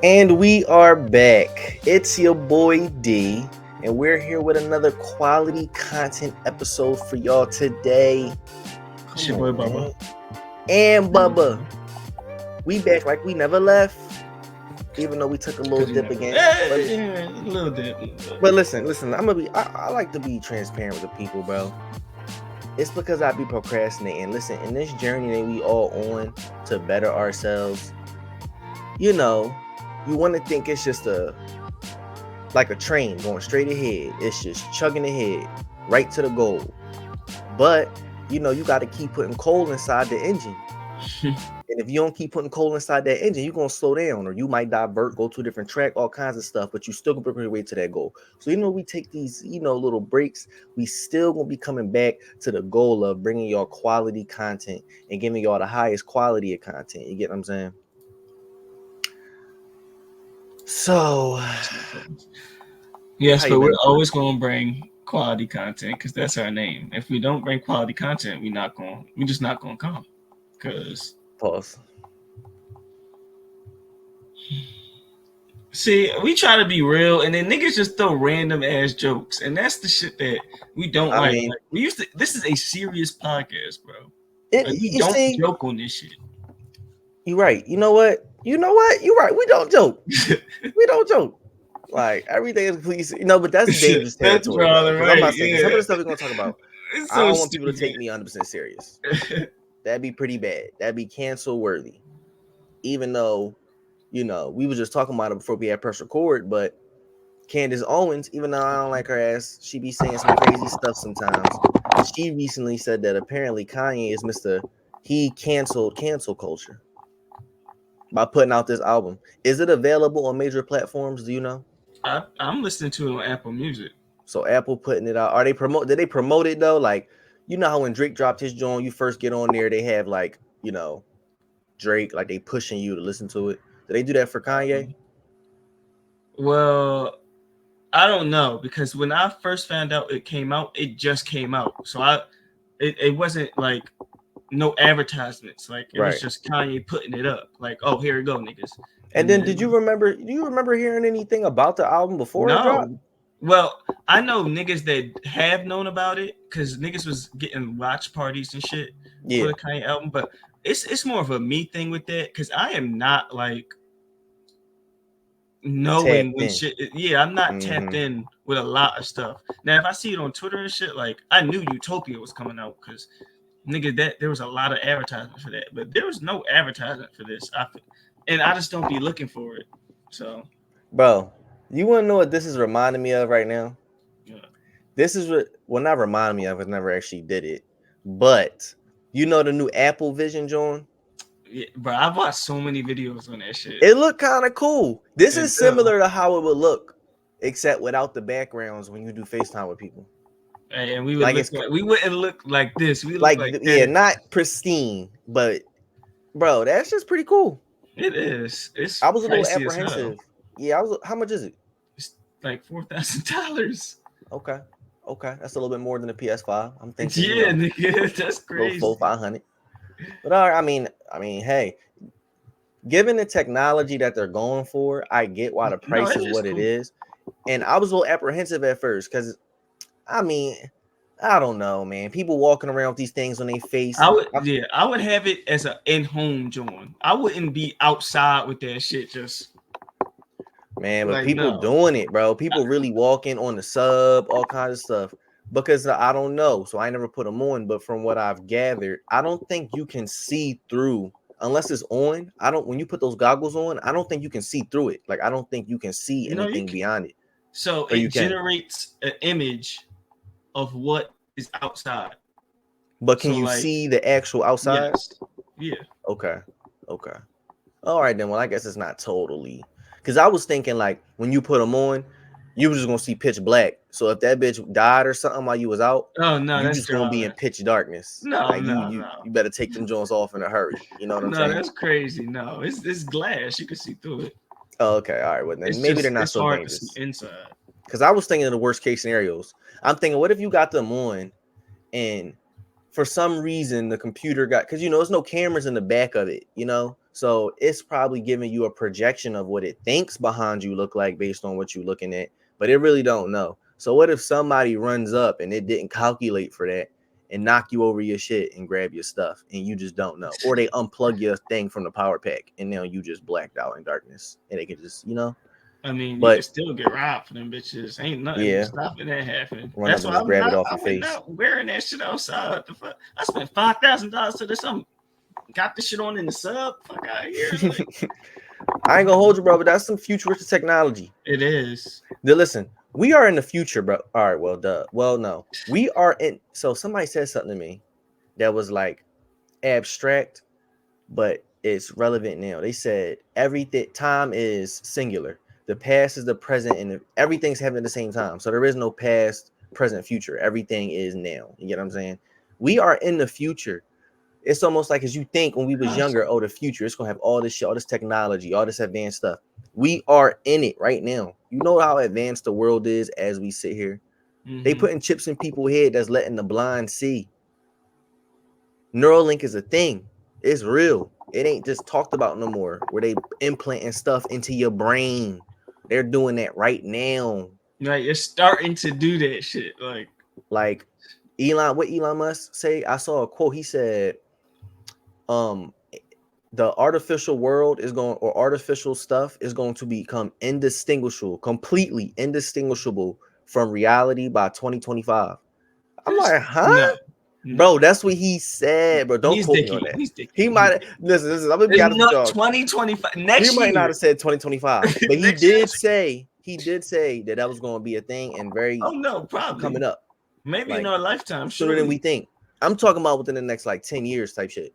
And we are back. It's your boy D, and we're here with another quality content episode for y'all today. It's Come your boy on, Bubba. man. And Bubba, we back like we never left, even though we took a little dip again. Yeah, a little dip. But listen. I like to be transparent with the people, bro. It's because I be procrastinating. Listen, in this journey that we all on to better ourselves, you know, you want to think it's just like a train going straight ahead. It's just chugging ahead, right to the goal. But you got to keep putting coal inside the engine. And if you don't keep putting coal inside that engine, you're gonna slow down, or you might divert, go to a different track, all kinds of stuff. But you still gonna bring your way to that goal. So we take these little breaks. We still gonna be coming back to the goal of bringing y'all quality content and giving y'all the highest quality of content. You get what I'm saying? So yes, how you but we're been? always going to bring quality content because that's our name. If we don't bring quality content, we're just not going to come. Because Pause. see, we try to be real, and then niggas just throw random ass jokes, and that's the shit that we don't I like. mean, Like we used to. This is a serious podcast, bro. Like we you don't see, joke on this shit. you're right. You know what? You're right. We don't joke. We don't joke. Like everything is please, but that's dangerous That's territory though. rather Because I'm right. about to say, 'cause some of Yeah, the stuff we're gonna talk about, it's I so don't want people to stupid. take me 100% serious. That'd be pretty bad. That'd be cancel worthy. Even though, we were just talking about it before we had press record, but Candace Owens, even though I don't like her ass, she be saying some crazy stuff sometimes. She recently said that apparently Kanye is Mr. He canceled cancel culture by putting out this album. Is it available on major platforms? Do you know? I'm listening to it on Apple Music. So Apple putting it out. Did they promote it though? Like, you know how when Drake dropped his joint, you first get on there, they have like, Drake, like they pushing you to listen to it. Did they do that for Kanye? Well, I don't know because when I first found out it came out, it just came out. So it wasn't like no advertisements. Like it was Right. just Kanye putting it up. Like, oh, here we go, niggas. And And then then do you remember hearing anything about the album before it dropped? no. Well, I know niggas that have known about it because niggas was getting watch parties and shit for Yeah. the Kanye album, but it's more of a me thing with that because I am not like knowing Tapped when in. shit. Yeah, I'm not tapped Mm-hmm. in with a lot of stuff. Now, if I see it on Twitter and shit, like I knew Utopia was coming out because nigga, that there was a lot of advertisement for that, but there was no advertisement for this. And I just don't be looking for it. So, Bro, you wanna know what this is reminding me of right now? yeah, This is not remind me of, I never actually did it. But the new Apple Vision, John? yeah, bro, I've watched so many videos on that shit. It looked kind of cool. This It is do. similar to how it would look, except without the backgrounds when you do FaceTime with people. And Like it's we wouldn't look like this. We look like like yeah, that. not pristine, but bro, that's just pretty cool. It is. It's I was a little pricey as hell. apprehensive. Yeah, I was. How much is it? It's like $4,000. Okay, okay, that's a little bit more than the PS5. I'm thinking, Yeah, nigga, that's little crazy. 400-500. But all right, I mean, hey, given the technology that they're going for, I get why the No, price it is is what it cool. is. And I was a little apprehensive at first because, I mean, I don't know, man. People walking around with these things on their face. I would have it as an in-home joint. I wouldn't be outside with that shit. Just Man, but like people no, doing it, bro. People really walking on the sub, all kinds of stuff. Because I don't know, so I never put them on. But from what I've gathered, I don't think you can see through unless it's on. I don't. When you put those goggles on, I don't think you can see through it. Like I don't think you can see no, you anything can. beyond it, So or you it can. generates an image of what is outside. But can So you like see the actual outside? yes, yeah. Okay, okay. All right then. Well, I guess it's not totally. Because I was thinking like when you put them on, you were just gonna see pitch black. So if that bitch died or something while you was out, Oh no, you that's just gonna be drawing. in pitch darkness. No, Like no, you better take them joints off in a hurry. You know what I'm no, saying? that's crazy. No, it's glass. You can see through it. Oh, okay, all right. Well then maybe they're not It's so hard to see dangerous. inside. Because I was thinking of the worst case scenarios. I'm thinking, what if you got them on and for some reason the computer got, because there's no cameras in the back of it, So it's probably giving you a projection of what it thinks behind you look like based on what you're looking at, but it really don't know. So what if somebody runs up and it didn't calculate for that and knock you over your shit and grab your stuff and you just don't know? Or they unplug your thing from the power pack and now you just blacked out in darkness and they can just, I mean, you can but still get robbed for them bitches. Ain't nothing yeah, stopping that happening. run up That's and why just I'm grab it not. off your I'm face. not wearing that shit outside. The fuck? I spent $5,000 to this. Some got this shit on in the sub. Fuck out of here. Like, I ain't gonna hold you, bro, but that's some futuristic technology. it is. Now, listen, we are in the future, bro. All right, well, duh. Well, no, we are in. So somebody said something to me that was like abstract, but it's relevant now. They said everything time is singular. The past is the present, and everything's happening at the same time. So there is no past, present, future. Everything is now. You get what I'm saying? We are in the future. It's almost like as you think when we was younger, oh, the future, it's gonna have all this shit, all this technology, all this advanced stuff. We are in it right now. You know how advanced the world is as we sit here. They Mm-hmm. putting chips in people's head that's letting the blind see. Neuralink is a thing. It's real. It ain't just talked about no more. Where they implanting stuff into your brain. They're doing that right now. Like, you're starting to do that shit. Like what Elon Musk say? I saw a quote. He said, um, the artificial world is going or artificial stuff is going to become indistinguishable, completely indistinguishable from reality by 2025. I'm there's like, huh? no, no. Bro, that's what he said, bro. Don't He's quote me dicky. on that. He's dicky. He might listen, I'm gonna be There's honest with no y'all. 2025 He next might not year. have said 2025, but Next year. he did say that was going to be a thing and very Oh no, probably. coming up, Maybe in like our lifetime. sooner than we Surely. think. I'm talking about within the next like 10 years type shit.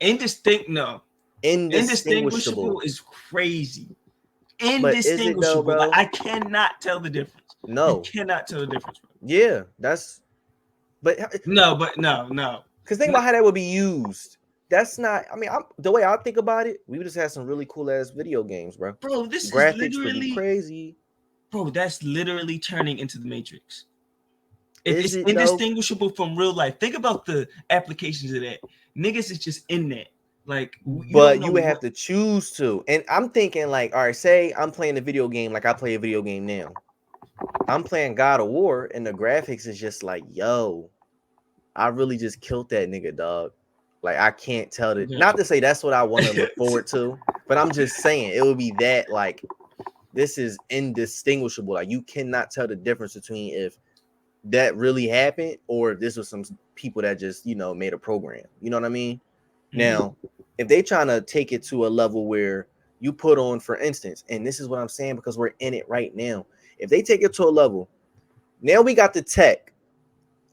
No. Indistinguishable. Indistinguishable is crazy. But is it though, Indistinguishable. Like, bro? I cannot tell the difference. You No. cannot tell the difference, bro. Yeah, that's but No, but no. because think about how that would be used. That's not. I mean, the way I think about it, we would just have some really cool ass video games, bro. Bro, this is Graphics would be literally, crazy. bro, that's literally turning into the Matrix. If Is it's it though? indistinguishable from real life, think about the applications of that. Niggas is just in that. Like, you don't But know you would have what. to choose to. And I'm thinking like, all right, say I'm playing a video game like I play a video game now. I'm playing God of War, and the graphics is just like, yo, I really just killed that nigga, dog. Like I can't tell that. Yeah. Not to say that's what I want to look forward to, but I'm just saying it would be that like this is indistinguishable. Like you cannot tell the difference between if that really happened or if this was some people that just made a program. You know what I mean? Mhm. Now, if they trying to take it to a level where you put on, for instance, and this is what I'm saying because we're in it right now. If they take it to a level, now we got the tech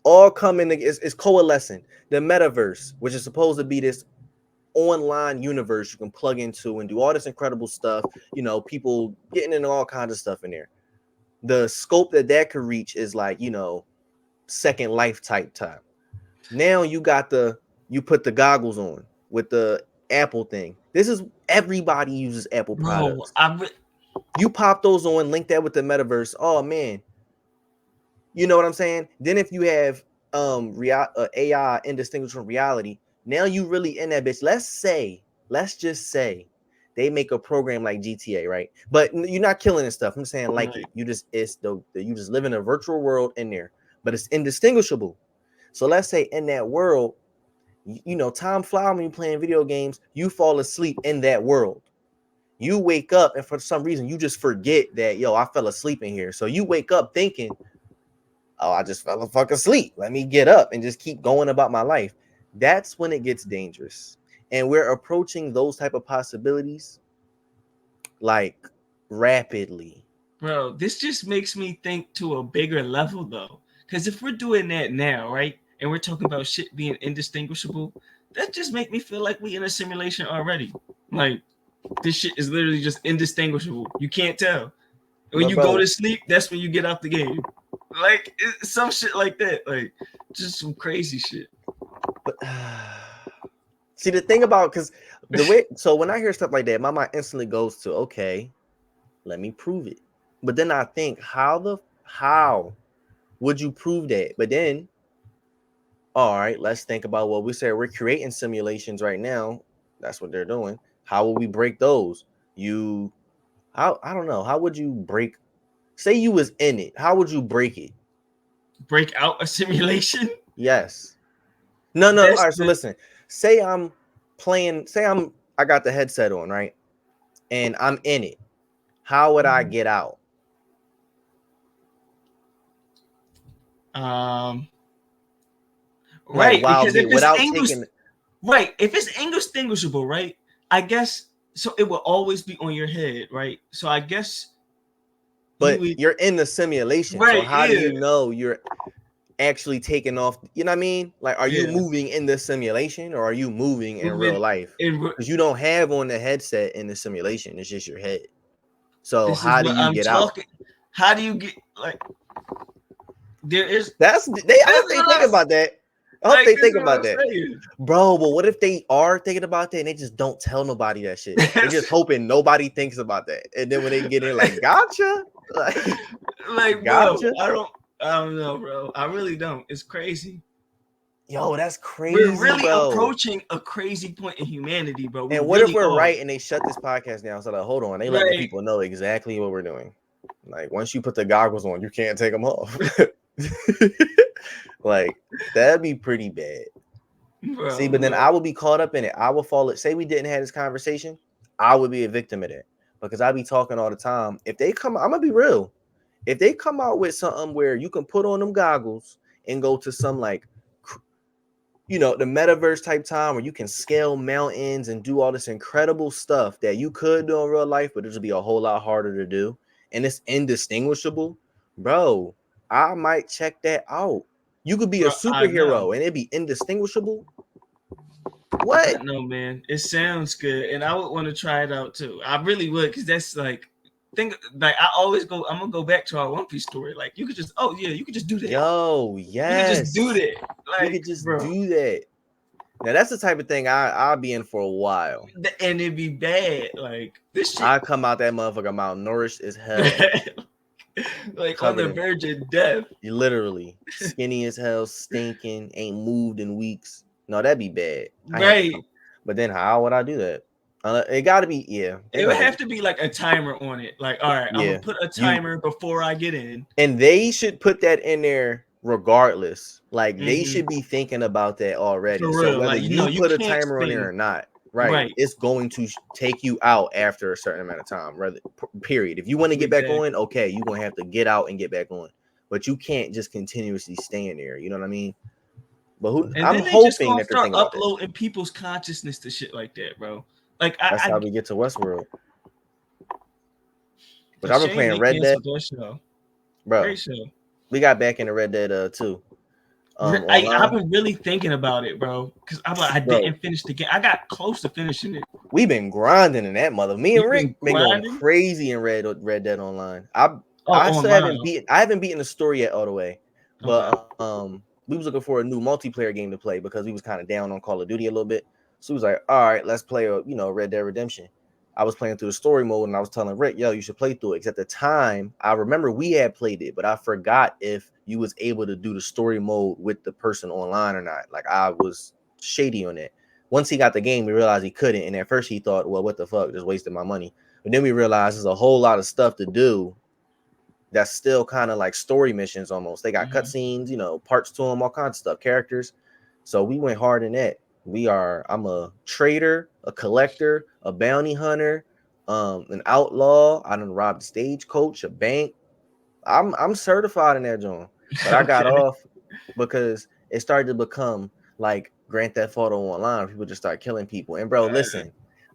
all coming. It's coalescing. The metaverse, which is supposed to be this online universe you can plug into and do all this incredible stuff. People getting into all kinds of stuff in there. The scope that could reach is like Second Life type time. Now you put the goggles on with the Apple thing. This is everybody uses Apple Bro, products. You pop those on, link that with the metaverse. Oh man, you know what I'm saying? Then if you have AI indistinguishable from reality, now you really in that bitch. Let's just say they make a program like GTA, right? But you're not killing and stuff. I'm saying like right. it. You just it's the you just live in a virtual world in there, but it's indistinguishable. So let's say in that world, time flies when you're playing video games. You fall asleep in that world. You wake up and for some reason you just forget that I fell asleep in here. So you wake up thinking, oh, I just fell a fucking asleep. Let me get up and just keep going about my life. That's when it gets dangerous. And we're approaching those type of possibilities like rapidly. Bro, this just makes me think to a bigger level though. Because if we're doing that now, right, and we're talking about shit being indistinguishable, that just make me feel like we in a simulation already. Like, this shit is literally just indistinguishable. You can't tell. When But you go bro, to sleep, that's when you get out the game. Like, some shit like that. Like, just some crazy shit. but see the thing about because the way so when I hear stuff like that, my mind instantly goes to okay, let me prove it. But then I think how would you prove that? But then all right, let's think about what we said. We're creating simulations right now. That's what they're doing. How will we break those? You, how I don't know. How would you break? Say you was in it. How would you break it? Break out a simulation. Yes. No, no. All That's right. So listen. Say I'm playing. Say I got the headset on, right? And I'm in it. How would I get out? um Like right, while because if get it's without English, taking. right, if it's indistinguishable, right, I guess so it will always be on your head, right? So I guess you But would, you're in the simulation. So right, how do yeah, you know you're actually taking off? You know what I mean? Like, are you yeah, moving in the simulation or are you moving in real moving life? in. Because you don't have on the headset in the simulation. It's just your head. So This is how do what you I'm get out? talking. How do you get, like, there is, That's they. I this hope is they what think I, about that. I hope like, they this is think what about I'm that, saying. bro. But what if they are thinking about that and they just don't tell nobody that shit? They just hoping nobody thinks about that, and then when they get in, like, gotcha, like, Like, bro, gotcha. I don't know, bro. I really don't. It's crazy. Yo, that's We're crazy, really bro. approaching a crazy point in humanity, bro. We And what if really we're are. right and they shut this podcast down? So like, hold on, they letting the Right, people know exactly what we're doing. Like once you put the goggles on, you can't take them off. Like that'd be pretty bad. See, bro. but then Look, I would be caught up in it. I would fall. Say we didn't have this conversation, I would be a victim of that because I be talking all the time. If they come, I'm gonna be real. If they come out with something where you can put on them goggles and go to some like the metaverse type time where you can scale mountains and do all this incredible stuff that you could do in real life, but it'll be a whole lot harder to do. And it's indistinguishable, bro. I might check that out. You could be a bro, I know. superhero and it'd be indistinguishable. I What? know, man. It sounds good, and I would want to try it out too. I really would, because that's like, think like I always go. I'm gonna go back to our One Piece story. Like, you could just, oh yeah, you could just do that. Yo, You could just do yes. that. You Like, could just bro, do that. Now that's the type of thing I'll be in for a while. and it'd be bad. Like this shit, I come out that motherfucker malnourished as hell, like on covered the in verge of death. literally skinny as hell, stinking, ain't moved in weeks. No, that'd be bad. I have to Right. come. But then how would I do that? It got to be they're It would gonna have make to be like a timer on it. Like, all right, I'm gonna yeah. put a You timer before I get in. and they should put that in there regardless. Like they Hmm. should be thinking about that For already. So real, whether like, you you put a can't timer on there spin. or not, right? Right. It's going to take you out after a certain amount of time. Rather, period. If you want to get back on, Exactly. okay, you're gonna have to get out and get back on. But you can't just continuously stay in there. You know what I mean? But And I'm then they just hoping gonna that they're start thinking about that. uploading people's consciousness to shit like that, bro. Like, That's how we get to Westworld. But a I've been shame playing they Red Dead, canceled that show. bro. Great show. We got back into Red Dead too. I've Online, been really thinking about it, bro, because I bro. didn't finish the game. I got close to finishing it. We've been grinding in that mother. Me and You've Rick been been going grinding. crazy in Red Dead Online. Oh, I still online. haven't beaten the story yet all the way, Okay. but we was looking for a new multiplayer game to play because we was kind of down on Call of Duty a little bit. So we was like, all right, let's play Red Dead Redemption. I was playing through the story mode and I was telling Rick, yo, you should play through it. Because at the time, I remember we had played it, but I forgot if you was able to do the story mode with the person online or not. Like I was shady on that. Once he got the game, we realized he couldn't. And at first he thought, well, what the fuck? Just wasted my money. But then we realized there's a whole lot of stuff to do that's still kind of like story missions almost. They got Mhm. cutscenes, parts to them, all kinds of stuff, characters. So we went hard in that. I'm a trader, a collector, a bounty hunter, an outlaw. I done robbed a stagecoach, a bank. I'm certified in that joint. But I got Okay. off because it started to become like Grand Theft Auto online. People just start killing people. And bro, listen,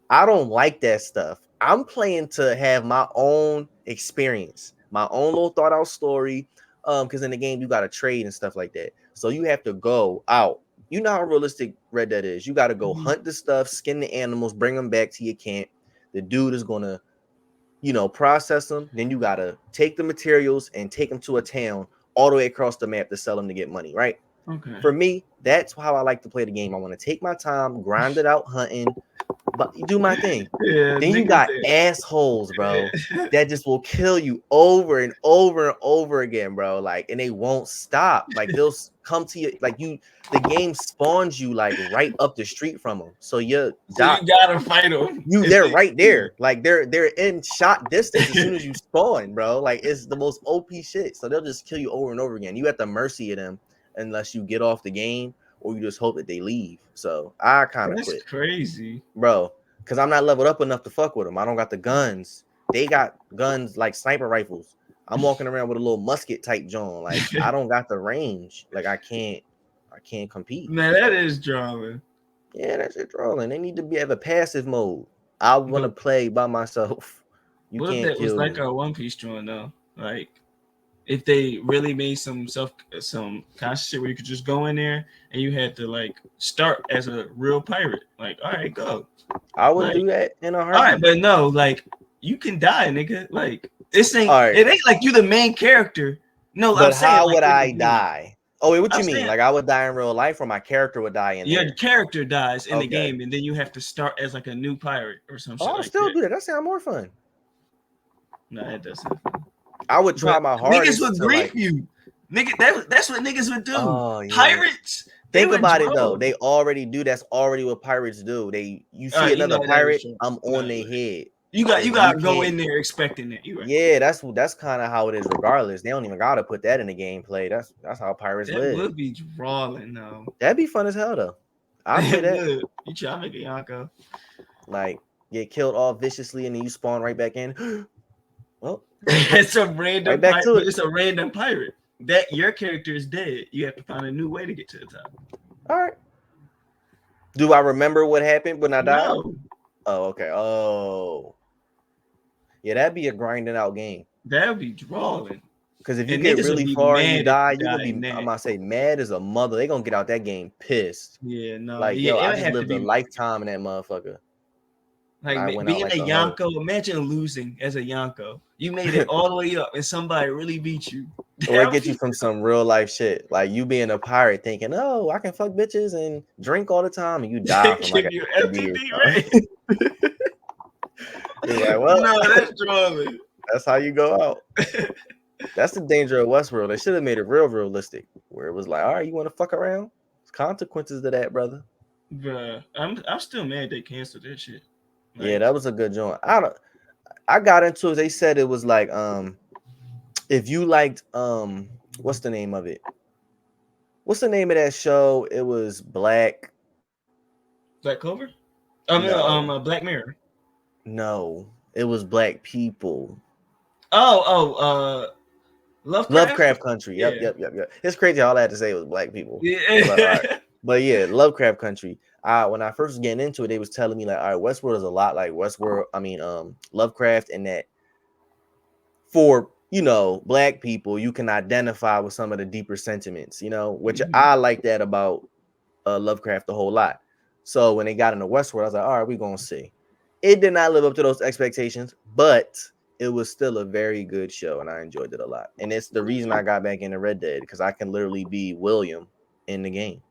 I don't like that stuff. I'm playing to have my own experience, my own little thought out story. Because in the game you gotta trade and stuff like that. So you have to go out. You know how realistic Red Dead is. You gotta go Mhm. hunt the stuff, skin the animals, bring them back to your camp. The dude is gonna process them. Then you gotta take the materials and take them to a town all the way across the map to sell them to get money, right? Okay. For me, that's how I like to play the game. I want to take my time, grind it out hunting, But you do my thing. Yeah, Then you niggas got that. assholes, bro, that just will kill you over and over and over again, bro. Like, and they won't stop. Like, they'll come to you, like you. The game spawns you like right up the street from them, so you're So you dot. gotta fight them. They're right there, like they're in shot distance as soon as you spawn, bro. Like it's the most OP shit. So they'll just kill you over and over again. You at the mercy of them unless you get off the game or you just hope that they leave. So I kind of That's quit, crazy. bro, because I'm not leveled up enough to fuck with them. I don't got the guns. They got guns like sniper rifles. I'm walking around with a little musket type John. Like I don't got the range. Like I can't compete. Man, that is drama. Yeah, that's it, trolling. They need to have a passive mode. I want to But play by myself. You what if can't that was kill like me. a One Piece joint though? Like if they really made some conscious shit where you could just go in there and you had to like start as a real pirate. Like, all right, go. I would Like, do that in a all right, heartbeat. but no, like you can die, nigga. Like All right, it ain't like you the main character. No, I'm but saying how like would in the I game. die? Oh, wait, what I'm you mean? saying Like I would die in real life, or my character would die in your there? character dies in the Okay. game, and then you have to start as like a new pirate or some Oh, shit I'll like still that. do that. That sounds more fun. No, that doesn't. I would try But my niggas hardest would to grief like. you. Nigga, that's what niggas would do. Oh yeah. Pirates, they Think would about it though. draw. They already do. That's already what pirates do. You All see right, you another know that is pirate, true. I'm No, on their head. you If you gotta go can't, in there expecting that. You right. yeah, that's kind of how it is. Regardless, they don't even gotta put that in the gameplay. That's how pirates That live. would be drawing though. That'd be fun as hell though. I'll play It that. would. You try to make a Yonko. Like get killed all viciously and then you spawn right back in. Well, It's a random right back pirate, to but it. it's a random pirate. That your character is dead. You have to find a new way to get to the top. All right. Do I remember what happened when I died? No, Oh, okay. Oh, yeah, that'd be a grinding out game. that would be drawing. Because if you And get niggas would really be far and you mad if die, you you're gonna die be. in I'm that. gonna say mad as a mother. They gonna get out that game pissed. Yeah, no, Like, yeah, yo, it I would just have to lived a be lifetime in that motherfucker, and I like went out being like a a hoe. Yonko. Imagine losing as a Yonko. You made it all the way up, and somebody really beat you. Or it That would gets you be from some real life shit. Like you being a pirate thinking, oh, I can fuck bitches and drink all the time, and you die from like give a you STD or FTD, right? something. It's like, well, No, that's drawing. that's how you go out. That's the danger of Westworld. They should have made it real realistic, where it was like, all right, you want to fuck around? There's consequences to that, brother. Bruh, I'm still mad they canceled that shit. Yeah, Like, that was a good joint. I got into it. They said it was like, if you liked, what's the name of it? What's the name of that show? It was Black. Black Clover? I mean, No, Black Mirror. no, it was Black People. Oh, Lovecraft. Lovecraft Country. Yep, Yeah, yep, yep, yep. It's crazy all I had to say was Black People. But all right. yeah. But yeah, Lovecraft Country. When I first was getting into it, they was telling me like, all right, Westworld is a lot like Westworld. I mean, Lovecraft, and that for Black people, you can identify with some of the deeper sentiments, which Mhm. I like that about Lovecraft a whole lot. So when they got into Westworld, I was like, all right, we're gonna see. It did not live up to those expectations, but it was still a very good show, and I enjoyed it a lot. And it's the reason I got back into Red Dead, because I can literally be William in the game,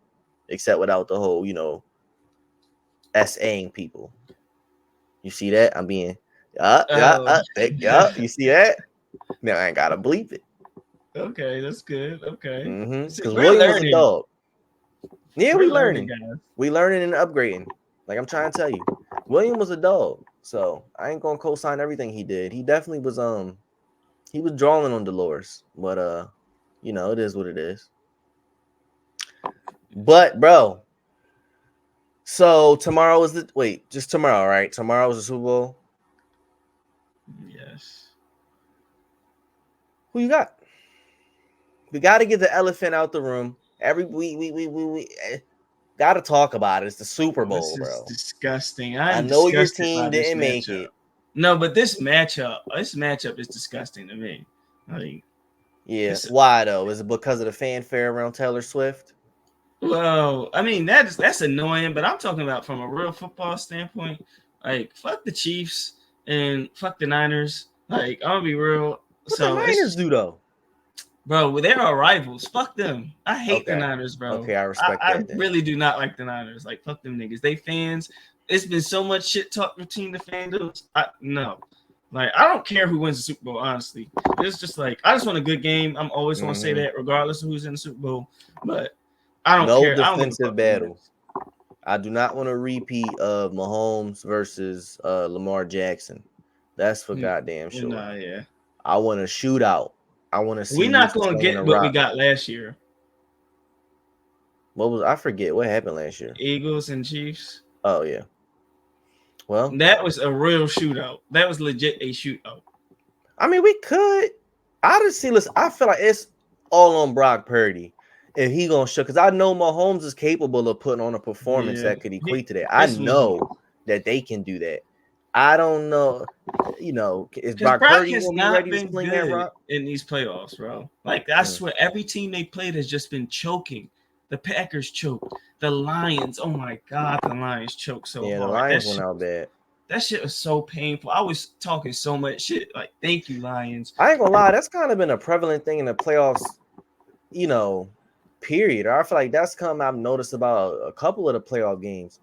except without the whole, SAing people. You see that? I'm being, Oh, You see that? Now I ain't gotta bleep it. okay, that's good. Okay, see, Because we're William was a learning. dog. Yeah, We're we learning, learning. guys. We learning and upgrading. Like I'm trying to tell you. William was a dog. So I ain't gonna co-sign everything he did. He definitely was he was drawing on Dolores. But it is what it is. But bro, so tomorrow is just tomorrow, right? Tomorrow is the Super Bowl. Yes. Who you got? We gotta get the elephant out the room. We gotta talk about it. It's the Super This Bowl, is bro. disgusting. I I'm know your disgusted by team this didn't make matchup. it. No, but this matchup is disgusting to me. Like, Yeah. it's Why though? Is it because of the fanfare around Taylor Swift? well, I mean that's annoying, but I'm talking about from a real football standpoint. Like, fuck the Chiefs and fuck the Niners. Like, I'm gonna be real. What the So Niners it's do though? bro, they're our rivals. Fuck them. I hate the Okay. Niners, bro. Okay, I respect I that then. really do not like the Niners. Like, fuck them niggas. They fans it's been so much shit talk between the fandoms. No. Like, I don't care who wins the Super Bowl, honestly. It's just like, I just want a good game. I'm always going to say that, regardless of who's in the Super Bowl. But I don't No care. I don't give a defensive fuck who battle. wins. I do not want a repeat of Mahomes versus Lamar Jackson. That's for goddamn sure. Nah, yeah. I want a shootout. I want to see We're who's not going to slinging the get what we rock. got last year. What was I forget what happened last year? Eagles and Chiefs. Oh yeah. Well, That was a real shootout. That was legit a shootout. I mean, we could. I just see. Listen, I feel like it's all on Brock Purdy if he gonna show. Because I know Mahomes is capable of putting on a performance Yeah. that could equate to that. I This was know that they can do that. I don't know. You know, is because Brock Brock Purdy has gonna be not ready to been sling that good rock? in these playoffs, bro. Like, I swear, every team they played has just been choking. The Packers choked. The Lions, oh my god, the Lions choked so Yeah, the hard. Lions went out bad. That shit was so painful. I was talking so much shit. Like, thank you, Lions. I ain't gonna lie, that's kind of been a prevalent thing in the playoffs, you know, period. I feel like that's I've noticed about a couple of the playoff games.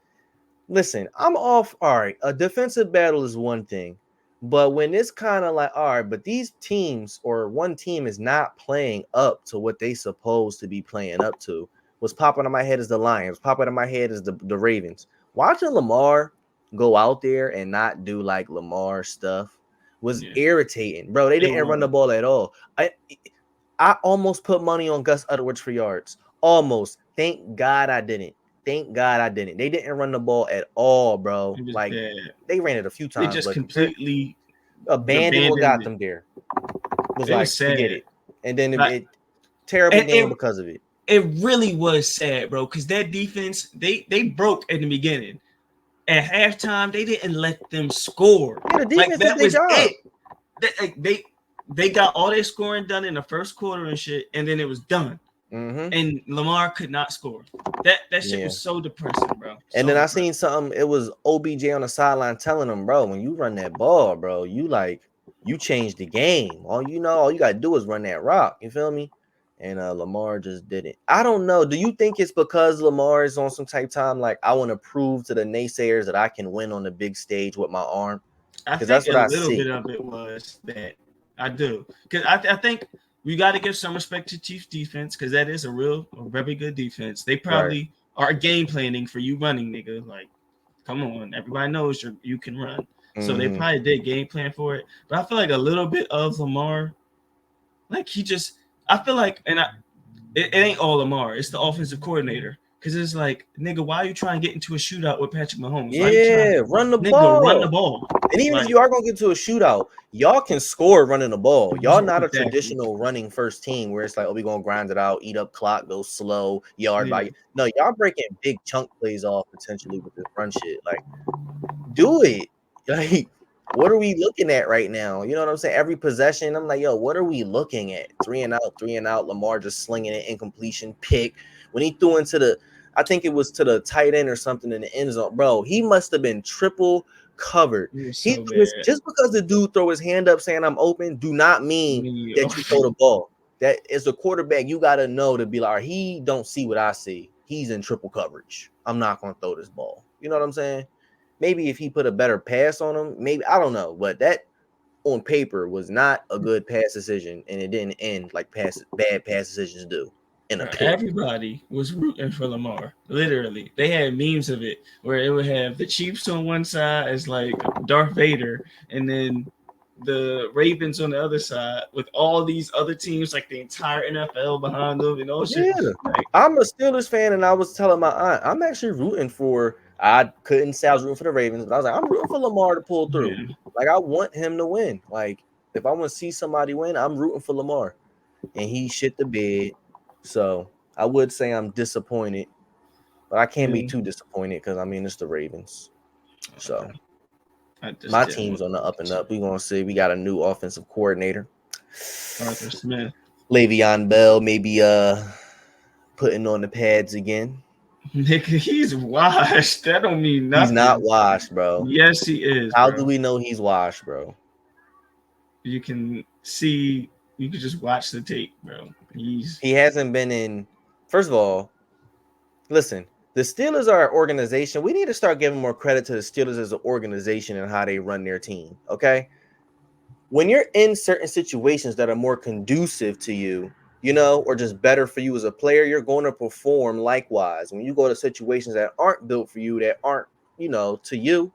Listen, I'm off. All right, a defensive battle is one thing, but when it's kind of like, all right, but these teams or one team is not playing up to what they supposed to be playing up to. What's popping in my head is the Lions. Popping in my head is the Ravens. Watching Lamar go out there and not do like Lamar stuff was Yeah, irritating, bro. They it didn't run the was. ball at all. I almost put money on Gus Edwards for yards. Almost. Thank God I didn't. Thank God I didn't. They didn't run the ball at all, bro. It was Like bad. they ran it a few They times, just but completely abandoned what abandoned got it. them there. It was It was like forget sad. it. And then Like, it terrible and game because of it. it really was sad, bro, because that defense, they broke in the beginning. At halftime, they didn't let them score. Yeah, the Like, defense did that their was job. it. They got all their scoring done in the first quarter and shit, and then it was done. Mm-hmm. And Lamar could not score. That shit Yeah. was so depressing, bro. And So then I depressing. seen something. It was OBJ on the sideline telling him, bro, when you run that ball, bro, you change the game. All you gotta do is run that rock. You feel me? And Lamar just didn't. I don't know. Do you think it's because Lamar is on some type time like I want to prove to the naysayers that I can win on the big stage with my arm? I Because think that's a what I little see. bit of it was that. I do. Because I think we got to give some respect to Chiefs defense, because that is a very good defense. They Right. probably are game planning for you running, nigga. Like, come on. Everybody knows you can run. So they Mm-hmm. probably did game plan for it. But I feel like a little bit of Lamar, like, I feel like, it ain't all Lamar. It's the offensive coordinator. Because it's like, nigga, why are you trying to get into a shootout with Patrick Mahomes? Why are you trying, Yeah, run the nigga, run the ball. ball? And even if Like, you are gonna get to a shootout, y'all can score running the ball. Y'all not a exactly. traditional running first team where it's like, oh, we gonna grind it out, eat up clock, go slow, yard Yeah. by. No, y'all breaking big chunk plays off potentially with this run shit. Like, do it. Like, what are we looking at right now? You know what I'm saying? Every possession, I'm like, yo, what are we looking at? 3 and out. Lamar just slinging it, incompletion, pick. When he threw into I think it was to the tight end or something in the end zone, bro. He must have been triple covered. It was He so threw bad. just because the dude throw his hand up saying I'm open, do not mean that you throw the ball. That as a quarterback, you gotta know to be like, he don't see what I see. He's in triple coverage. I'm not gonna throw this ball. You know what I'm saying? Maybe if he put a better pass on him, maybe I don't know, but that on paper was not a good pass decision, and it didn't end like bad pass decisions do in a pick. Everybody was rooting for Lamar. Literally, they had memes of it where it would have the Chiefs on one side as like Darth Vader, and then the Ravens on the other side with all these other teams, like the entire NFL behind them and all shit. Yeah, Like, I'm a Steelers fan, and I was telling my aunt I'm actually rooting for. I couldn't say I was rooting for the Ravens, but I was like, I'm rooting for Lamar to pull through. yeah, Like I want him to win. Like if I want to see somebody win, I'm rooting for Lamar, and he shit the bed. So I would say I'm disappointed, but I can't be yeah. too disappointed because I mean it's the Ravens. So I just my didn't team's want on the up and up. We gonna see. We got a new offensive coordinator, Arthur Smith. Le'Veon Bell. Maybe putting on the pads again. Nigga, he's washed. That don't mean He's not nothing. washed, bro. Yes, he is, How do bro. we know he's washed, bro? You can see. You can just watch the tape, bro. He's He hasn't been in. First of all, listen. The Steelers are an organization. We need to start giving more credit to the Steelers as an organization and how they run their team. Okay. When you're in certain situations that are more conducive to you, or just better for you as a player, you're going to perform likewise. When you go to situations that aren't built for you, that aren't, to you,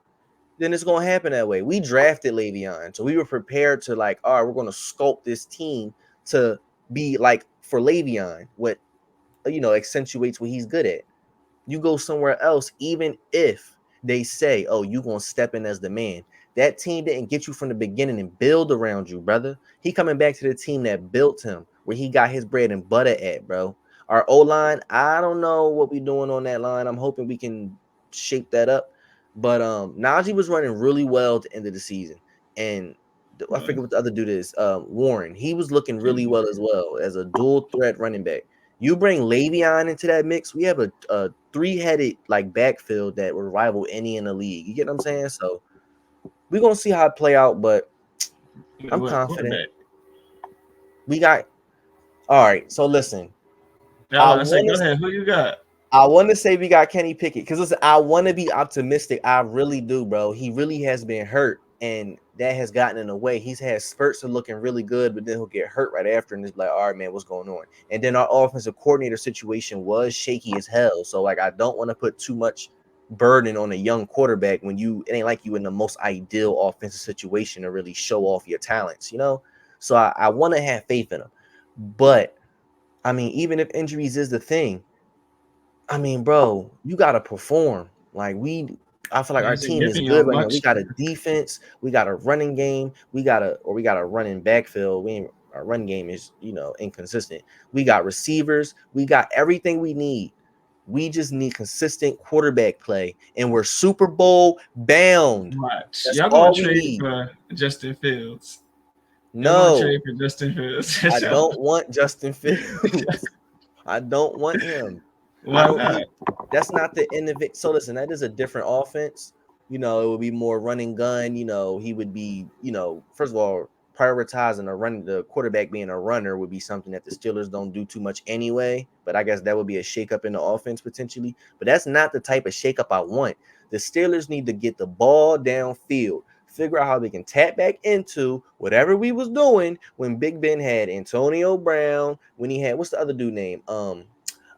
then it's going to happen that way. We drafted Le'Veon, so we were prepared to like, all right, we're going to sculpt this team to be like for Le'Veon, what accentuates what he's good at. You go somewhere else, even if they say, "Oh, you gonna step in as the man." That team didn't get you from the beginning and build around you, brother. He coming back to the team that built him, where he got his bread and butter at, bro. Our O line, I don't know what we doing on that line. I'm hoping we can shape that up. But Najee was running really well at the end of the season, and I But forget what the other dude is. Warren, he was looking really Kenny, well as well as a dual threat running back. You bring Le'Veon into that mix, we have a three-headed like backfield that will rival any in the league. You get what I'm saying? So we're gonna see how it play out, but I'm what confident. quarterback? We got all right. So listen, I I say, want go to ahead. Who you got? I want to say we got Kenny Pickett because listen, I want to be optimistic. I really do, bro. He really has been hurt, and that has gotten in the way. He's had spurts of looking really good, but then he'll get hurt right after, and it's like, all right, man, what's going on? And then our offensive coordinator situation was shaky as hell. So like, I don't want to put too much burden on a young quarterback when it ain't like you in the most ideal offensive situation to really show off your talents. So I want to have faith in him, but I mean, even if injuries is the thing. I mean, bro, you gotta perform. I feel like our Is it team is giving good y'all right now. We much? got a defense, we got a running game, we got a running backfield. Our run game is, inconsistent. We got receivers, we got everything we need. We just need consistent quarterback play, and we're Super Bowl bound. Much. That's Y'all gonna all we trade need. for Justin Fields? Y'all gonna trade No, for Justin Fields? I don't want Justin Fields. I don't want him. I Why don't not? need. That's not the innovate. So listen, that is a different offense. It would be more running gun. He would be. First of all, prioritizing the quarterback being a runner would be something that the Steelers don't do too much anyway. But I guess that would be a shakeup in the offense potentially. But that's not the type of shakeup I want. The Steelers need to get the ball downfield, figure out how they can tap back into whatever we was doing when Big Ben had Antonio Brown, when he had what's the other dude name?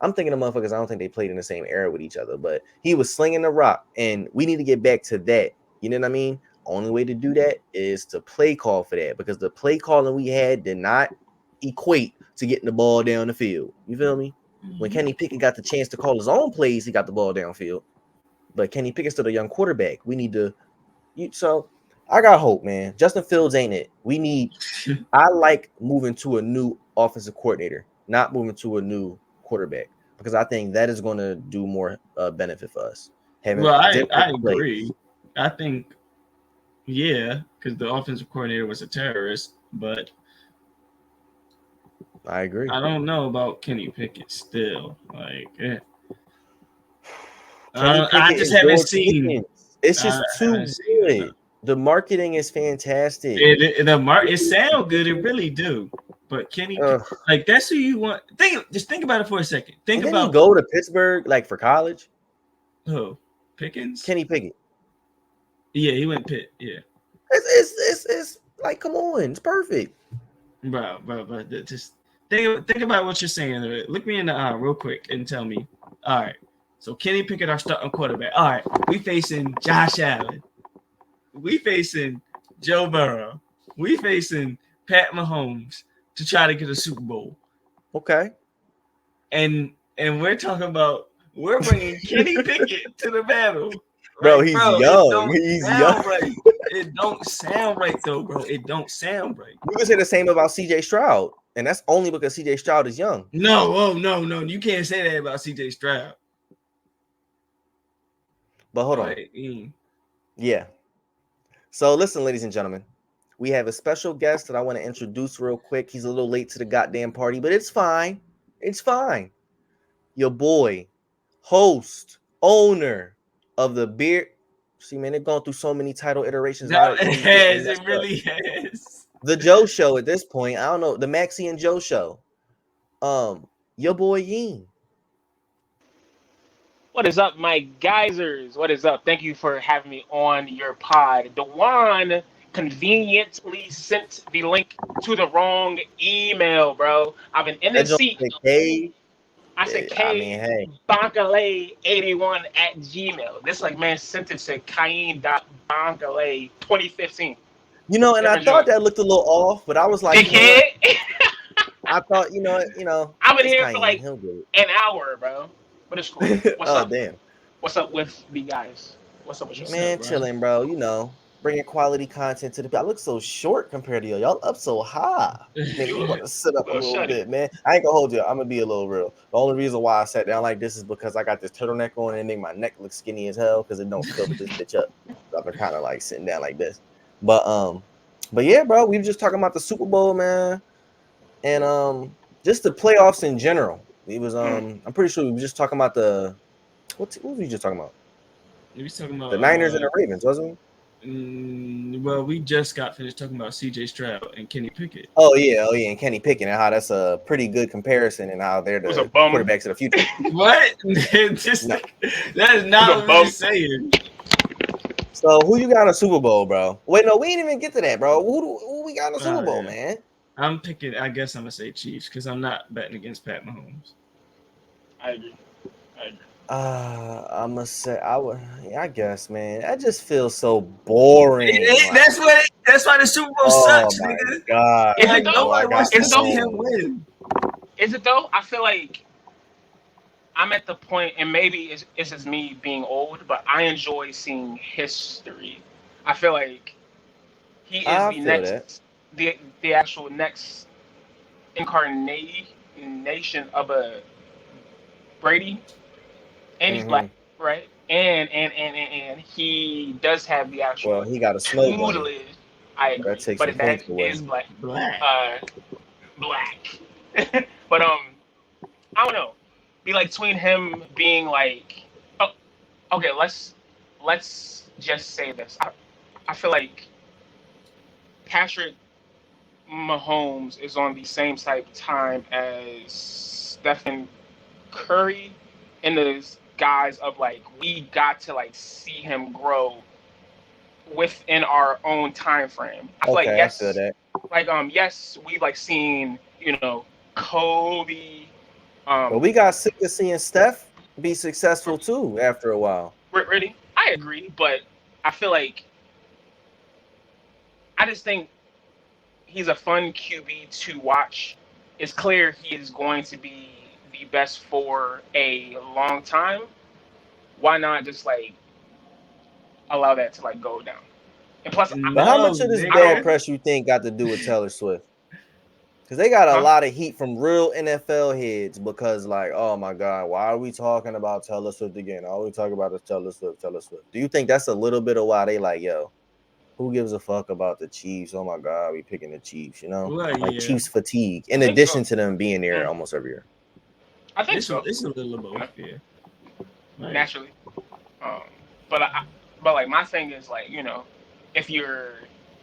I'm thinking of motherfuckers. I don't think they played in the same era with each other, but he was slinging the rock, and we need to get back to that. You know what I mean? Only way to do that is to play call for that because the play calling we had did not equate to getting the ball down the field. You feel me? When Kenny Pickett got the chance to call his own plays, he got the ball downfield. But Kenny Pickett's still a young quarterback. We need to. So I got hope, man. Justin Fields ain't it. We need. I like moving to a new offensive coordinator, not moving to a new quarterback, because I think that is going to do more benefit for us. Having Well, I different agree. plays. I think yeah, because the offensive coordinator was a terrorist, but I agree. I don't know about Kenny Pickett still. Like, Kenny I Pickett just is haven't George seen. Pickens. It's I just haven't too seen enough. good. The marketing is fantastic. It sound good. It really do. But Uh, like that's who you want. Just think about it for a second. Think and then he about go to Pittsburgh like for college. who Pickens. Kenny Pickett. Yeah, he went Pitt. Yeah, It's like come on, it's perfect. bro. Just think about what you're saying. Look me in the eye real quick and tell me. All right. So Kenny Pickett, our starting quarterback. All right, we facing Josh Allen. We facing Joe Burrow. We facing Pat Mahomes to try to get a Super Bowl. Okay, And we're talking about we're bringing Kenny Pickett to the battle. bro, Like, he's bro, it young. don't He's young. sound right. It don't sound right though, bro. It don't sound right. You can say the same about CJ Stroud, and that's only because CJ Stroud is young. No, oh no. You can't say that about CJ Stroud. But hold on. Like, Yeah. So listen, ladies and gentlemen, we have a special guest that I want to introduce real quick. He's a little late to the goddamn party, but it's fine. It's fine. Your boy, host, owner of the beer. See, man, they've gone through so many title iterations. no, I it really get them has. It messed up. really has. The Joe Show at this point. I don't know. The Maxie and Joe Show. Your boy Yeen. What is up, my geysers? What is up? Thank you for having me on your pod. Dewan conveniently sent the link to the wrong email, bro. I've been in That this joint seat. said K. I said I mean, K hey, Bankale81 at Gmail. This like man sent it to Kayin.Bankale 2015. and I Different thought joint. that looked a little off, but I was like, you know Dickhead. what? I thought, I've been it's here for Kayin. like He'll get an hour, bro. But it's cool. it. What's Oh, up? damn. What's up with the guys? What's up with y'all? What's up, Man, bro? chilling, bro. Bringing quality content to the people. I look so short compared to y'all. Y'all up so high. Make me want to sit up a Little little shuddy. bit, man. I ain't gonna hold you. I'm gonna be a little real. The only reason why I sat down like this is because I got this turtleneck on and it make my neck look skinny as hell because it don't cover this bitch up. So I've been kind of like sitting down like this. But yeah, bro, we were just talking about the Super Bowl, man, and just the playoffs in general. We was I'm pretty sure we were just talking about what was we just talking about? We was talking The about Niners and the Ravens, wasn't we? well, we just got finished talking about C.J. Stroud and Kenny Pickett. Oh yeah, and Kenny Pickett and how that's a pretty good comparison and how they're Who's a the bum? quarterbacks of the future. What? Just, No. that is Who's not a what we were bum? saying. So who you got in a Super Bowl, bro? Wait, no, we didn't even get to that, bro. Who we got in a Super Bowl, Yeah. man? I'm picking. I guess I'm gonna say Chiefs because I'm not betting against Pat Mahomes. I agree. I agree. I'm gonna say I would. Yeah, I guess, man. That just feels so boring. Like, That's what. That's why the Super Bowl oh sucks, my nigga. god, Is it Like though? bro, I nobody got wants to Is it see though? him Mahomes. win. Is it though? I feel like I'm at the point, and maybe it's just me being old, but I enjoy seeing history. I feel like he is I the feel that. the actual next incarnation of a Brady, and he's black, Mm-hmm. right? And he does have the Well, actual he got a snow bunny. tutelage. I So that agree, takes but some his dad points away. is black. Black. Uh, black. But I don't know. Be like between him being like, oh, okay, let's just say this. I feel like Patrick Mahomes is on the same type time as Stephen Curry in the guise of like we got to like see him grow within our own time frame. I feel like Okay, I feel yes, that. like yes, we like seen Kobe. But Um, we got sick of seeing Steph be successful too after a while. really, I agree, but I feel like I just think he's a fun QB to watch. It's clear he is going to be the best for a long time. Why not just like allow that to like go down? And plus, But how No, much of this I bad don't. nigga. press you think got to do with Taylor Swift? Because they got a Huh? lot of heat from real NFL heads because, like, oh my God, why are we talking about Taylor Swift again? All we talk about is Taylor Swift, Taylor Swift. Do you think that's a little bit of why they like, yo, who gives a fuck about the Chiefs? Oh my God, we picking the Chiefs, Well, Like yeah. Chiefs fatigue, I in think so. addition to them being there Mm, almost every year. I think It's a, so. it's a little of You know, both. Yeah. Right. naturally. Um, but like my thing is like if you're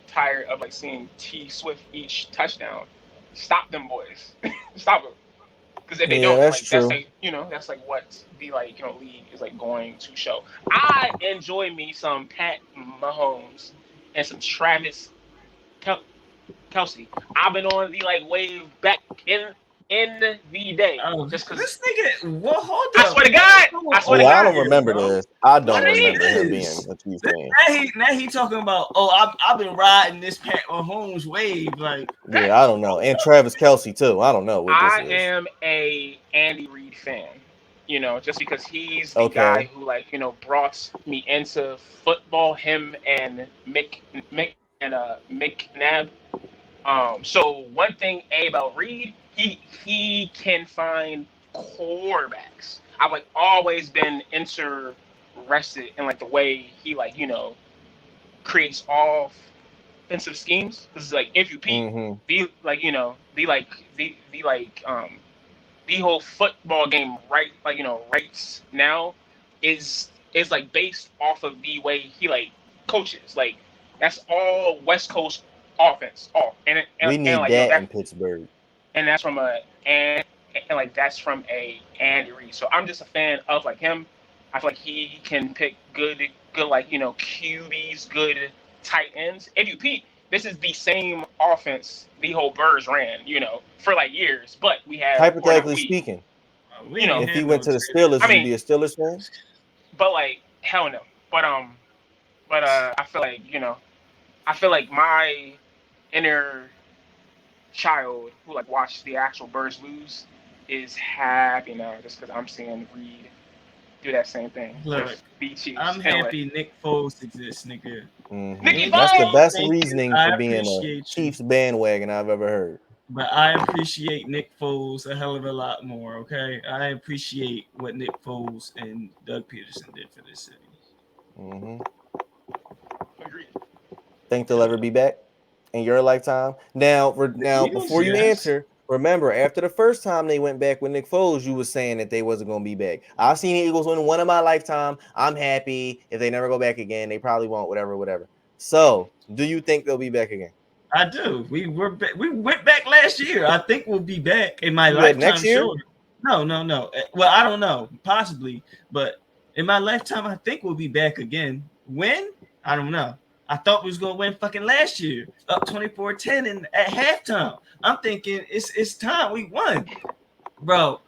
tired of like seeing T Swift each touchdown, stop them boys, stop them. Because if they Yeah, don't, that's like that's true. like that's like what the like league is like going to show. I enjoy me some Pat Mahomes and some Travis Kel- Kelsey. I've been on the like wave back in the day Oh, just because. this nigga. Well, hold I up. swear to What is God, going I Oh swear to yeah, I on God. don't here, remember bro? this. I What don't I mean, remember him is being this? a Chiefs This- fan. Now he talking about. Oh, I've been riding this Pat Mahomes wave. Like, Yeah, I don't know. And Travis Kelsey too. I don't know what this I is. am a Andy Reid fan. Just because he's the Okay. guy who like brought me into football. Him and McNabb. So one thing about Reed, he can find quarterbacks. I've like always been interested in like the way he like creates offensive schemes. This is like if you peep, Mm-hmm. the like the like the whole football game right now is like based off of the way he like coaches. Like that's all West Coast offense. All We and need like that that in Pittsburgh. and that's from a and like that's from a Andy Reid. So I'm just a fan of like him. I feel like he can pick good like QBs, good tight ends. If you peep, this is the same offense the whole Birds ran, for like years. But we have, or not Hypothetically we, speaking, We you know. ain't if he had went no to the trade. Steelers, I would you mean, be a Steelers fan? but like hell no. But I feel like I feel like my inner child who like watched the actual Birds lose is happy now just because I'm seeing Reed do that same thing Look, with the Chiefs. I'm Anyway, happy Nick Foles exists, nigga. Nicky That's the AJ, Foles. best thank you. reasoning I for being a appreciate you. Chiefs bandwagon I've ever heard. But I appreciate Nick Foles a hell of a lot more, okay? I appreciate what Nick Foles and Doug Peterson did for this city. Mm-hmm. Agreed. Think they'll ever be back in your lifetime? Now, Eagles, before you yes. answer, remember after the first time they went back with Nick Foles, you was saying that they wasn't going to be back. I've seen the Eagles win one in my lifetime. I'm happy. If they never go back again, they probably won't. Whatever. So, do you think they'll be back again? I do. We went back last year. I think we'll be back in my You back lifetime. next year? Sure. No. Well, I don't know. Possibly, but in my lifetime, I think we'll be back again. When? I don't know. I thought we was gonna win fucking last year, up 24-10 and at halftime. I'm thinking it's time we won, bro.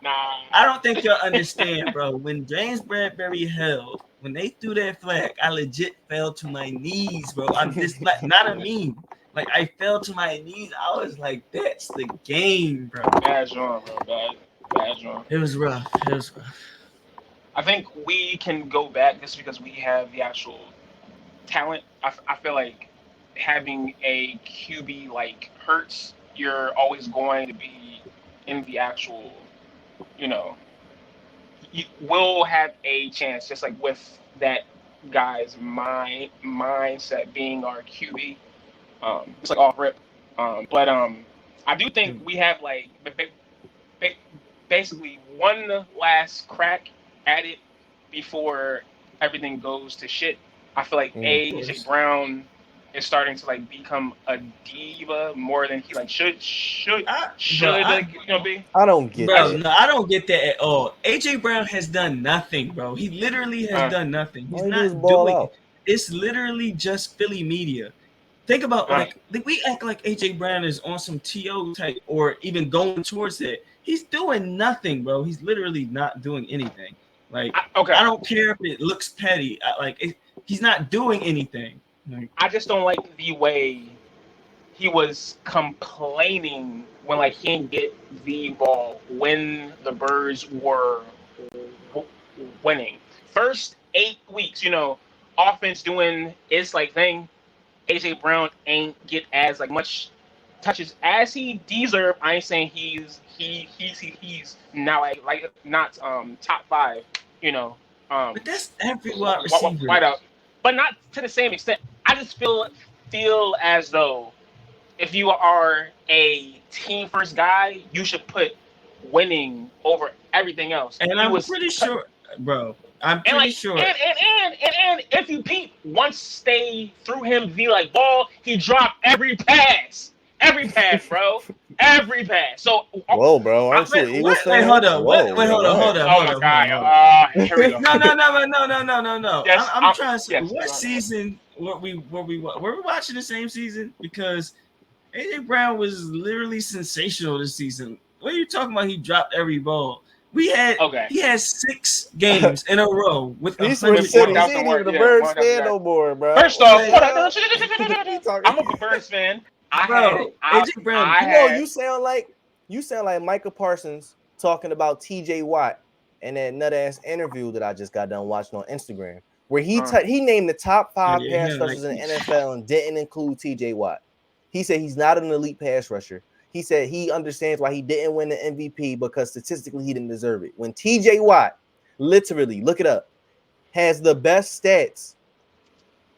Nah. I don't think y'all understand, bro. When James Bradbury held, when they threw that flag, I legit fell to my knees, bro. I'm just like not a meme. Like I fell to my knees. I was like, that's the game, bro. Bad John, bro. Bad John. It was rough. It was rough. I think we can go back just because we have the actual talent. I feel like having a QB like Hurts, you're always going to be in the actual, you know, you will have a chance, just like with that guy's mindset being our QB. It's like off rip. But I do think we have like ba- basically one last crack at it before everything goes to shit. I feel like AJ Brown is starting to like become a diva more than he like should be. I don't get Bro, that. no, I don't get that at all. AJ Brown has done nothing, bro. He literally has done nothing. He's All he do is not ball doing. out. It's literally just Philly media. Think about like we act like AJ Brown is on some TO type or even going towards it. He's doing nothing, bro. He's literally not doing anything. Like I don't care if it looks petty. He's not doing anything. Like, I just don't like the way he was complaining when like he didn't get the ball when the Birds were winning. First 8 weeks, offense doing its like thing. AJ Brown ain't get as like much touches as he deserved. I ain't saying he's now like not top five, but that's every wide receiver. wide out, but not to the same extent. I just feel as though if you are a team first guy, you should put winning over everything else. And I'm pretty sure, bro. I'm pretty sure. And if you peep, once they threw him the like ball, he dropped every pass, bro, every pass. So whoa, bro, aren't you an Eagles fan? Wait, hold on. Whoa, Wait, hold on. Oh my god! Here we go. No. Yes, I'm trying to say, yes, what season were we watching the same season? Because AJ Brown was literally sensational this season. What are you talking about? He dropped every ball. He had 6 games in a row with He's what he said. He ain't even a Birds fan no more, bro. First off, I'm a Birds fan. AJ Brown. You sound like Micah Parsons talking about TJ Watt in that nut ass interview that I just got done watching on Instagram, where he named the top 5 pass rushers in the NFL and didn't include TJ Watt. He said he's not an elite pass rusher. He said he understands why he didn't win the MVP because statistically he didn't deserve it. When TJ Watt, literally, look it up, has the best stats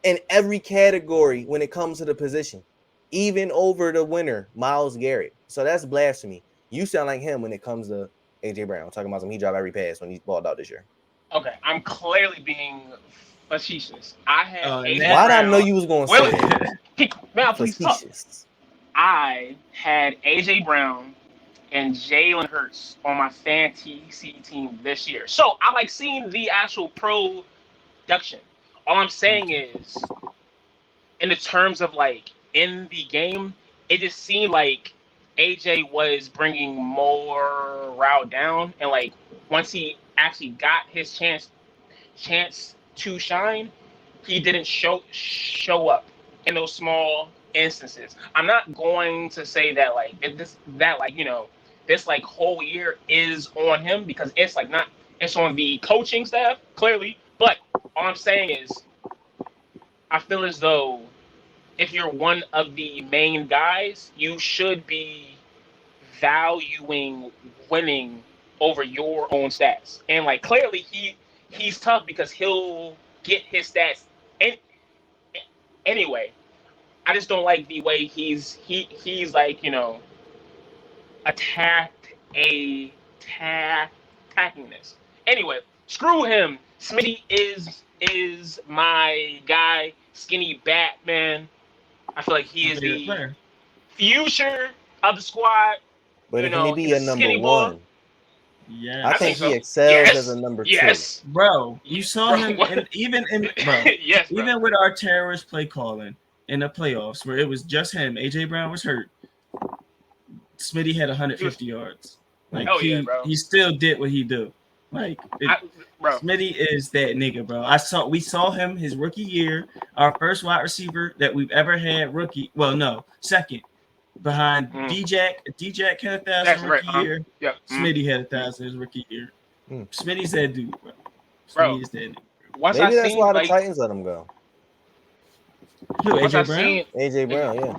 in every category when it comes to the position, even over the winner, Myles Garrett. So that's blasphemy. You sound like him when it comes to AJ Brown, talking about he dropped every pass when he's balled out this year. Okay, I'm clearly being facetious. I had AJ why Brown. did I know you was going to say that? Now, please talk. I had AJ Brown and Jalen Hurts on my fantasy team this year. So I like seeing the actual production. All I'm saying is, in the terms of like in the game, it just seemed like AJ was bringing more route down, and like once he actually got his chance to shine, he didn't show up in those small instances. I'm not going to say that like that like this like whole year is on him, because it's like not, it's on the coaching staff clearly. But all I'm saying is, I feel as though if you're one of the main guys, you should be valuing winning over your own stats. And like clearly he's tough because he'll get his stats anyway. I just don't like the way he's like, attacked a attacking this. Anyway, screw him. Smitty is my guy. Skinny Batman. I feel like he is the player. future of the squad. But can he be he's a number skinny boy. one? Yeah, I think so. he excels Yes. as a number Yes. bro. You saw Bro, him, what? and even in bro, Yes, bro. even with our terrorist play calling in the playoffs, where it was just him, AJ Brown was hurt. Smitty had 150 yards. Like Hell yeah, bro. he still did what he do. Like Bro. Smitty is that nigga, bro. We saw him his rookie year, our first wide receiver that we've ever had rookie. Well, no, second behind D-Jack. D-Jack had 1,000 rookie year. Yep. Smitty had 1,000 his rookie year. Smitty's that dude, bro. Bro. Smitty's that dude. Maybe that's why the Titans let him go. Who, AJ Brown? AJ Brown, yeah.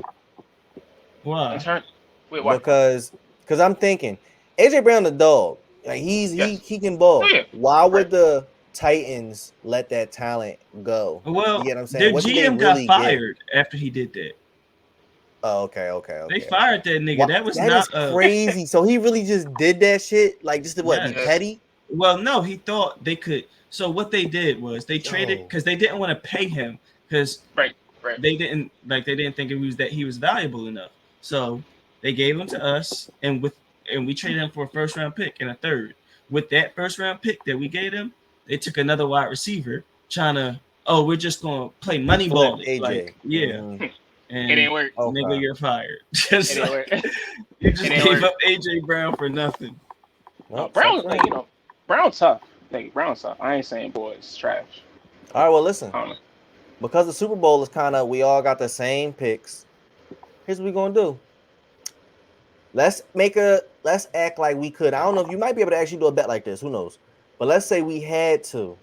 Why? Wait, why? Because I'm thinking AJ Brown the dog. Like he can ball. Oh, yeah. Why would the Titans let that talent go? Well, you get what I'm saying? their What GM really got fired after he did that. Oh, okay. They fired that nigga. That was not crazy. So he really just did that shit, like just to be petty. Well, no, he thought they could. So what they did was they traded because they didn't want to pay him because they didn't think he was valuable enough. So they gave him to us, and we traded him for a first round pick and a third. With that first round pick that we gave him, they took another wide receiver, trying to we're just gonna play money ball. Like, and it ain't work. Nigga, you're fired. Just it ain't work. You just gave up AJ Brown for nothing. Well, Brown, Brown tough. Brown's tough. I ain't saying boys trash. All right, well, listen. Because the Super Bowl is we all got the same picks. Here's what we're gonna do. Let's act like we could. I don't know if you might be able to actually do a bet like this. Who knows? But let's say we had to.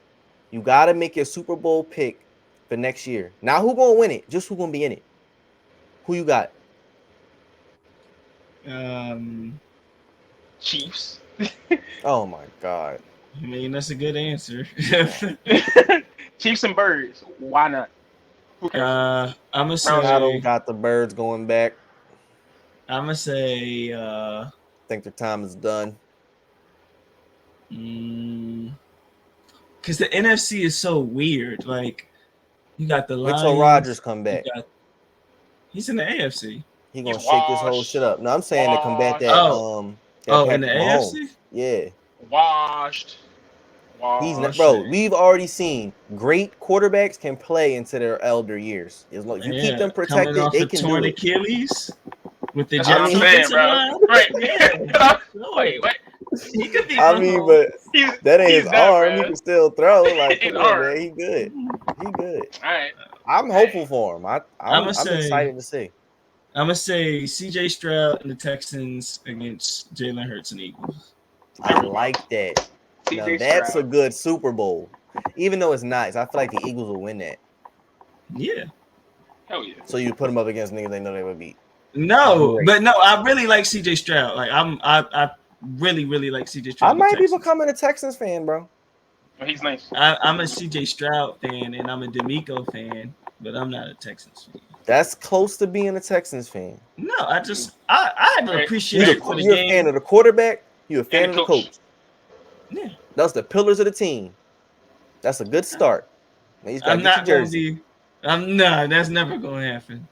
You got to make your Super Bowl pick for next year. Now, who gonna win it? Just who gonna be in it? Who you got? Chiefs. Oh my God. I mean, that's a good answer. Chiefs and Birds. Why not? I'm gonna say I don't got the Birds going back. I'm gonna say I think their time is done. Because the NFC is so weird. Like you got the Lions. Until Rodgers come back. He's in the AFC. He gonna shake this whole shit up. No, I'm saying to combat that. In the AFC. Yeah. Washed. He's not, bro. We've already seen great quarterbacks can play into their elder years. As long as you keep them protected, they can do it. Achilles with the Jets defensive line. Right. Yeah. Wait. He could be. I mean, but that ain't his arm. He can still throw. Like, His come on, man. He good. He good. All right. I'm hopeful for him. I'm excited to see. I'm gonna say CJ Stroud and the Texans against Jalen Hurts and Eagles. I like that. Now, that's a good Super Bowl. Even though it's nice, I feel like the Eagles will win that. Yeah. Hell yeah. So you put them up against niggas they know they would beat. No, but no, I really like CJ Stroud. Like I really like CJ Stroud. I might be becoming a Texans fan, bro. Oh, he's nice. I'm a CJ Stroud fan and I'm a D'Amico fan, but I'm not a Texans fan. That's close to being a Texans fan. No, I have an appreciation for the You're game. a fan of the quarterback. You're a fan of the coach. Yeah, that's the pillars of the team. That's a good start. Now I'm not going to be. That's never going to happen.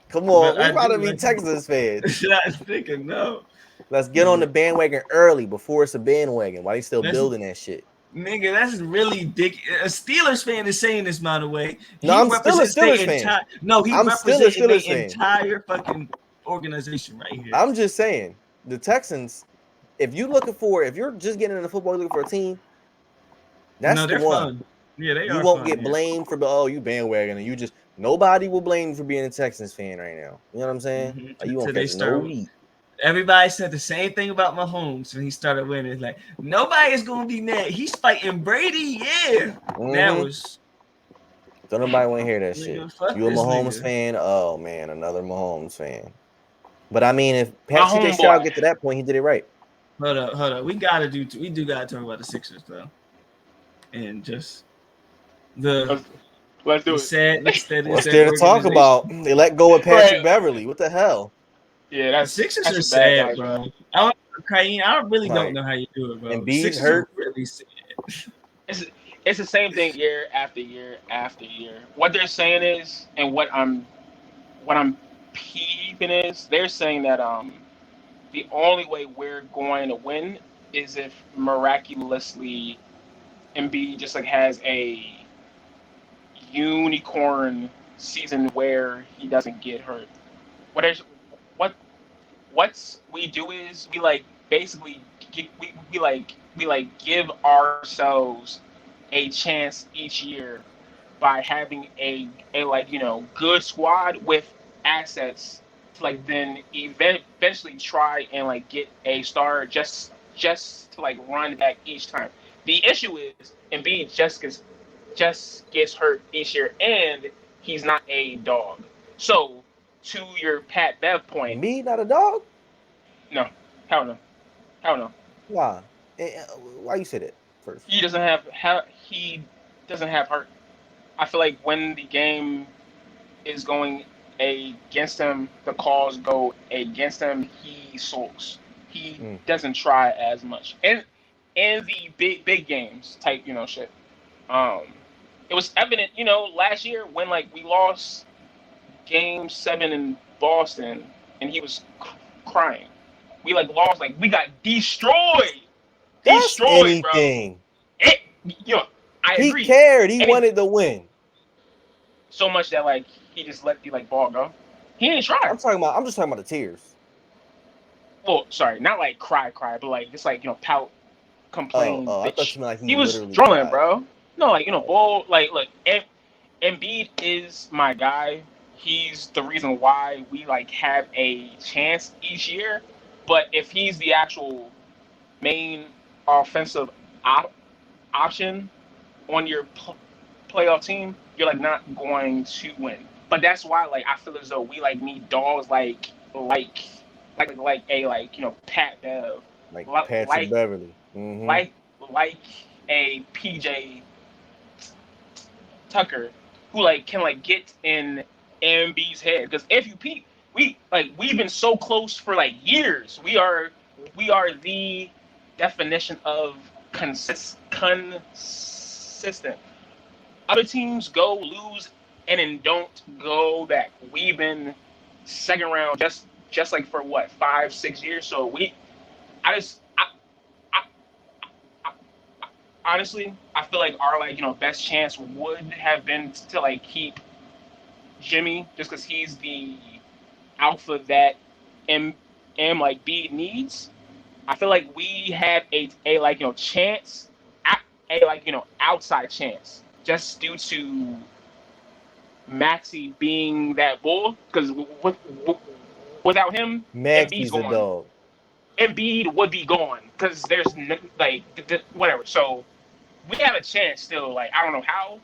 Come on, we about to be Texans fans. I'm thinking no. Let's get on the bandwagon early before it's a bandwagon. Why they still That's- building that shit? Nigga, that's really dick. A Steelers fan is saying this, by the way. No, He I'm still a represents their Steelers fan. entire. No, he I'm still a representing their Steelers fan. entire fucking organization right here. I'm just saying, the Texans. If you're just getting into football, looking for a team, that's no, the they're one. fun. Yeah, they You are. won't fun, get yeah. blamed for you bandwagon, and you just nobody will blame you for being a Texans fan right now. You know what I'm saying? Mhm. Like, you won't Till they catch start- no heat. Everybody said the same thing about Mahomes when he started winning. It's like nobody is gonna be mad. He's fighting Brady. Yeah, that was. Don't nobody want to hear that Nigga, shit. fuck You a this Mahomes nigga. fan? Oh man, another Mahomes fan. But I mean, if My CJ homeboy. Stroud get to that point, he did it right. Hold up. We do gotta talk about the Sixers though, and just the Let's do it. sadness that is What's that there to talk organization. about? They let go of Patrick Right. Beverly. What the hell? Yeah, The that's Sixers that's are a bad sad, guy. bro. Kayin, I really Right. don't know how you do it, bro. Embiid The Sixers hurt. are really sad. It's the same thing year after year after year. What they're saying is, and what I'm peeping is, they're saying that the only way we're going to win is if miraculously Embiid just like has a unicorn season where he doesn't get hurt. What is what what's we do is we like basically we give ourselves a chance each year by having a like good squad with assets to like then eventually try and like get a star just to like run back each time. The issue is Embiid just gets hurt each year and he's not a dog. So to your Pat Bev point, Me, not a dog. no, hell no, hell no. Why? Why you say that first? He doesn't have hurt. I feel like when the game is going against him, the calls go against him. He sulks. He doesn't try as much. And in the big games type shit. It was evident last year when like we lost Game 7 in Boston, and he was crying. We like lost, like we got destroyed. That's Destroyed, bro. anything. It, I He agree. cared. He And wanted to win. so much that like he just let the like ball go. He didn't try. I'm just talking about the tears. Well, sorry, not like cry, but like just like pout, complain. Oh, I bitch. thought you meant like He was literally struggling, cried. bro. No, like bull. Like look, Embiid is my guy. He's the reason why we like have a chance each year. But if he's the actual main offensive option on your playoff team, you're like not going to win. But that's why like I feel as though we like need dogs like a Pat Bev, Like like Patrick Beverly. Mm-hmm. like a PJ Tucker, who like can like get in MB's head. Because if you peep, we've been so close for like years. We are the definition of consistent. Other teams go lose and then don't go back. We've been second round just like for what 5-6 years. So I just honestly, I feel like our like best chance would have been to like keep Jimmy just because he's the alpha that M like B needs. I feel like we have a like chance, a like outside chance, just due to Maxi being that bull. Because without him, Embiid's Maxi's a gone. dog. Embiid would be gone because there's like whatever. So we have a chance still. Like I don't know how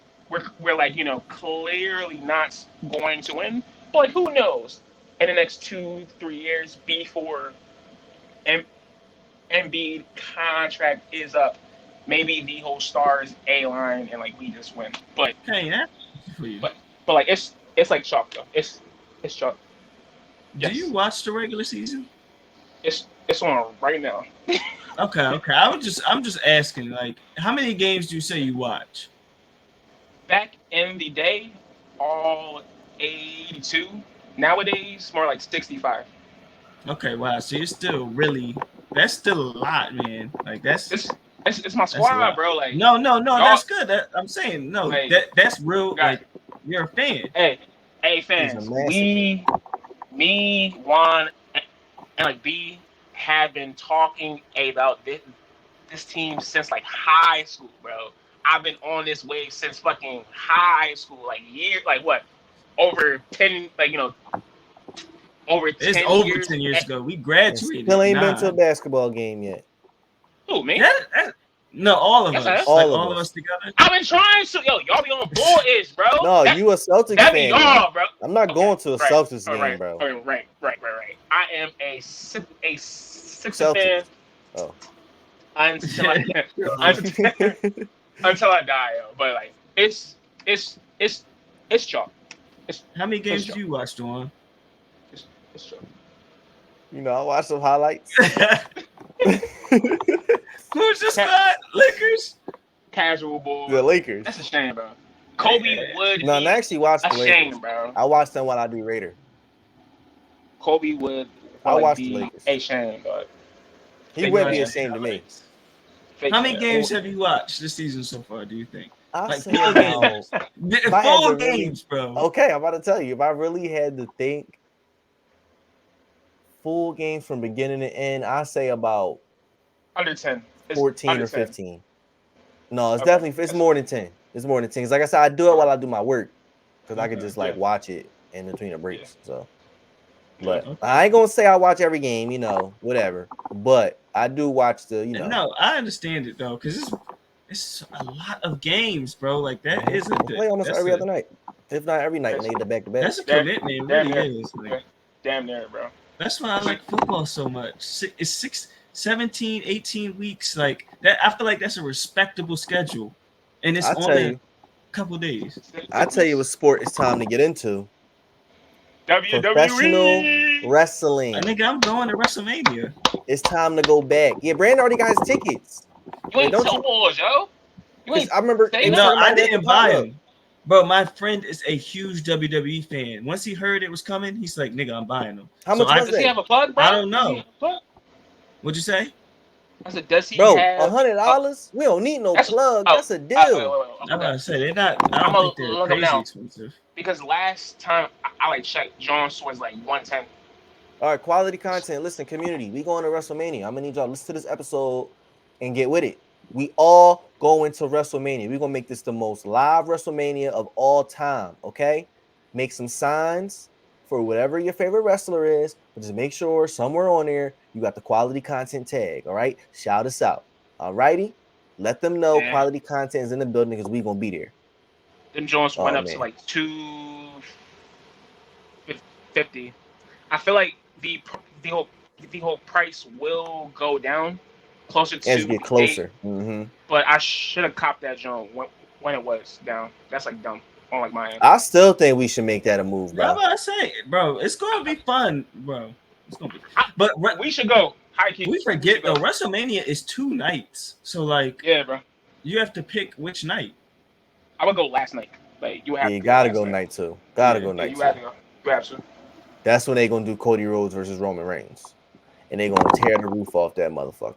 we're like clearly not going to win, but like, who knows? In the next 2-3 years before Embiid contract is up, maybe the whole stars A line and like we just win. But Hey, that's for you. but like it's like chalk though. It's chalk. Do you watch the regular season? It's on right now. Okay. I'm just asking, like, how many games do you say you watch? Back in the day, all 82. Nowadays, more like 65. Okay, wow. So you're still really. That's still a lot, man. Like It's my that's a squad, lot. bro. Like No. y'all, That's good. I'm saying no. like That's real. got Like you're a fan. hey He's a fans, massacre. me, Juan, and like B have been talking about this team since like high school, bro. I've been on this wave since fucking high school, like like what, over 10, like over It's 10 over years. 10 years ago. We And still graduated. ain't been to Nah. a basketball game yet. Who, me? That no, all of Yes, I have. us. Like All of all of us us. together. I've been trying to, y'all be on bull ish, bro. No, you a Celtics That be fan now. y'all, bro. I'm not Okay, going to a right. Celtics All game, right. bro. All right. Right. I am a Sixers fan Celtics. Oh. until Bro. until, until I die, yo. But like, it's chalk. It's How many it's games have chalk. you watched, Dawn? It's chalk. I watched some highlights. Who's the squad? Lakers. Casual The boy. Lakers. That's a shame, bro. Kobe would No, I be actually watched a the Lakers. shame, bro. I watched them while I be Raider. Kobe would I like watched the be Lakers. a shame, but He fake would be fans, ashamed of me. fake How many fans. games have you watched this season so far? Do you think? I Like say full about games. if I had Full to really games, bro. okay, I'm about to tell you. If I really had to think full games from beginning to end, I say about Under 10. It's 14 under or 10. 15. No, it's Okay. definitely it's more than 10. It's more than 10. 'Cause like I said, I do it while I do my work because I could Okay. just like Yeah. watch it in between the breaks. So, but Okay. I ain't gonna say I watch every game, whatever. But I do watch the, No, I understand it though, because it's a lot of games, bro. Like that is I play almost every other night, if not every night when they get back to back. that's a Damn- commitment. It damn really near. is. Like Damn near, bro. that's why I like football so much. It's 17, 18 weeks. Like that, I feel like that's a respectable schedule, and it's I tell only a you, couple days. what sport it's time to get into. Professional WWE. wrestling. I think I'm going to WrestleMania. It's time to go back. Yeah, Brandon already got his tickets. You ain't don't tell you? boys, yo. You Because ain't I remember say he was that. No, talking about I it at the didn't buy potluck. them. Bro, my friend is a huge WWE fan. Once he heard it was coming, he's like, "Nigga, I'm buying them." How much was Does he that? have a plug, bro? I don't Does he know. have a plug? What'd you say? I said, does he Bro, have $100? We don't need no that's plug. oh, That's a wait, deal. wait. I'm about Okay. to say they're not. I I'm don't gonna think they're look up crazy now expensive. because last time I like checked, John was like 110. All right, quality content. Listen, community, we going to WrestleMania. I'm gonna need y'all to listen to this episode and get with it. We all going to WrestleMania. We're gonna make this the most live WrestleMania of all time. Okay, make some signs for whatever your favorite wrestler is, but just make sure somewhere on there you got the quality content tag. All right, shout us out. All righty, let them know Yeah. quality content is in the building because we gonna be there. Then Jones went Oh up to man, like 250. I feel like the whole the whole price will go down closer as to you get 8, closer. but I should have copped that Jones when it was down. That's like dumb on like my end. I still think we should make that a move, Bro, I'm bro. about to say, bro, it's gonna be fun, bro. It's gonna be. But We should go. High key. we forget should go. though, WrestleMania is 2 nights, so like Yeah, bro. you have to pick which night. I would go last night. Like you would have Yeah, to you go gotta last go night. night two. Gotta go Yeah, night you two. have to go. You have to. That's when they gonna do Cody Rhodes versus Roman Reigns, and they gonna tear the roof off that motherfucker,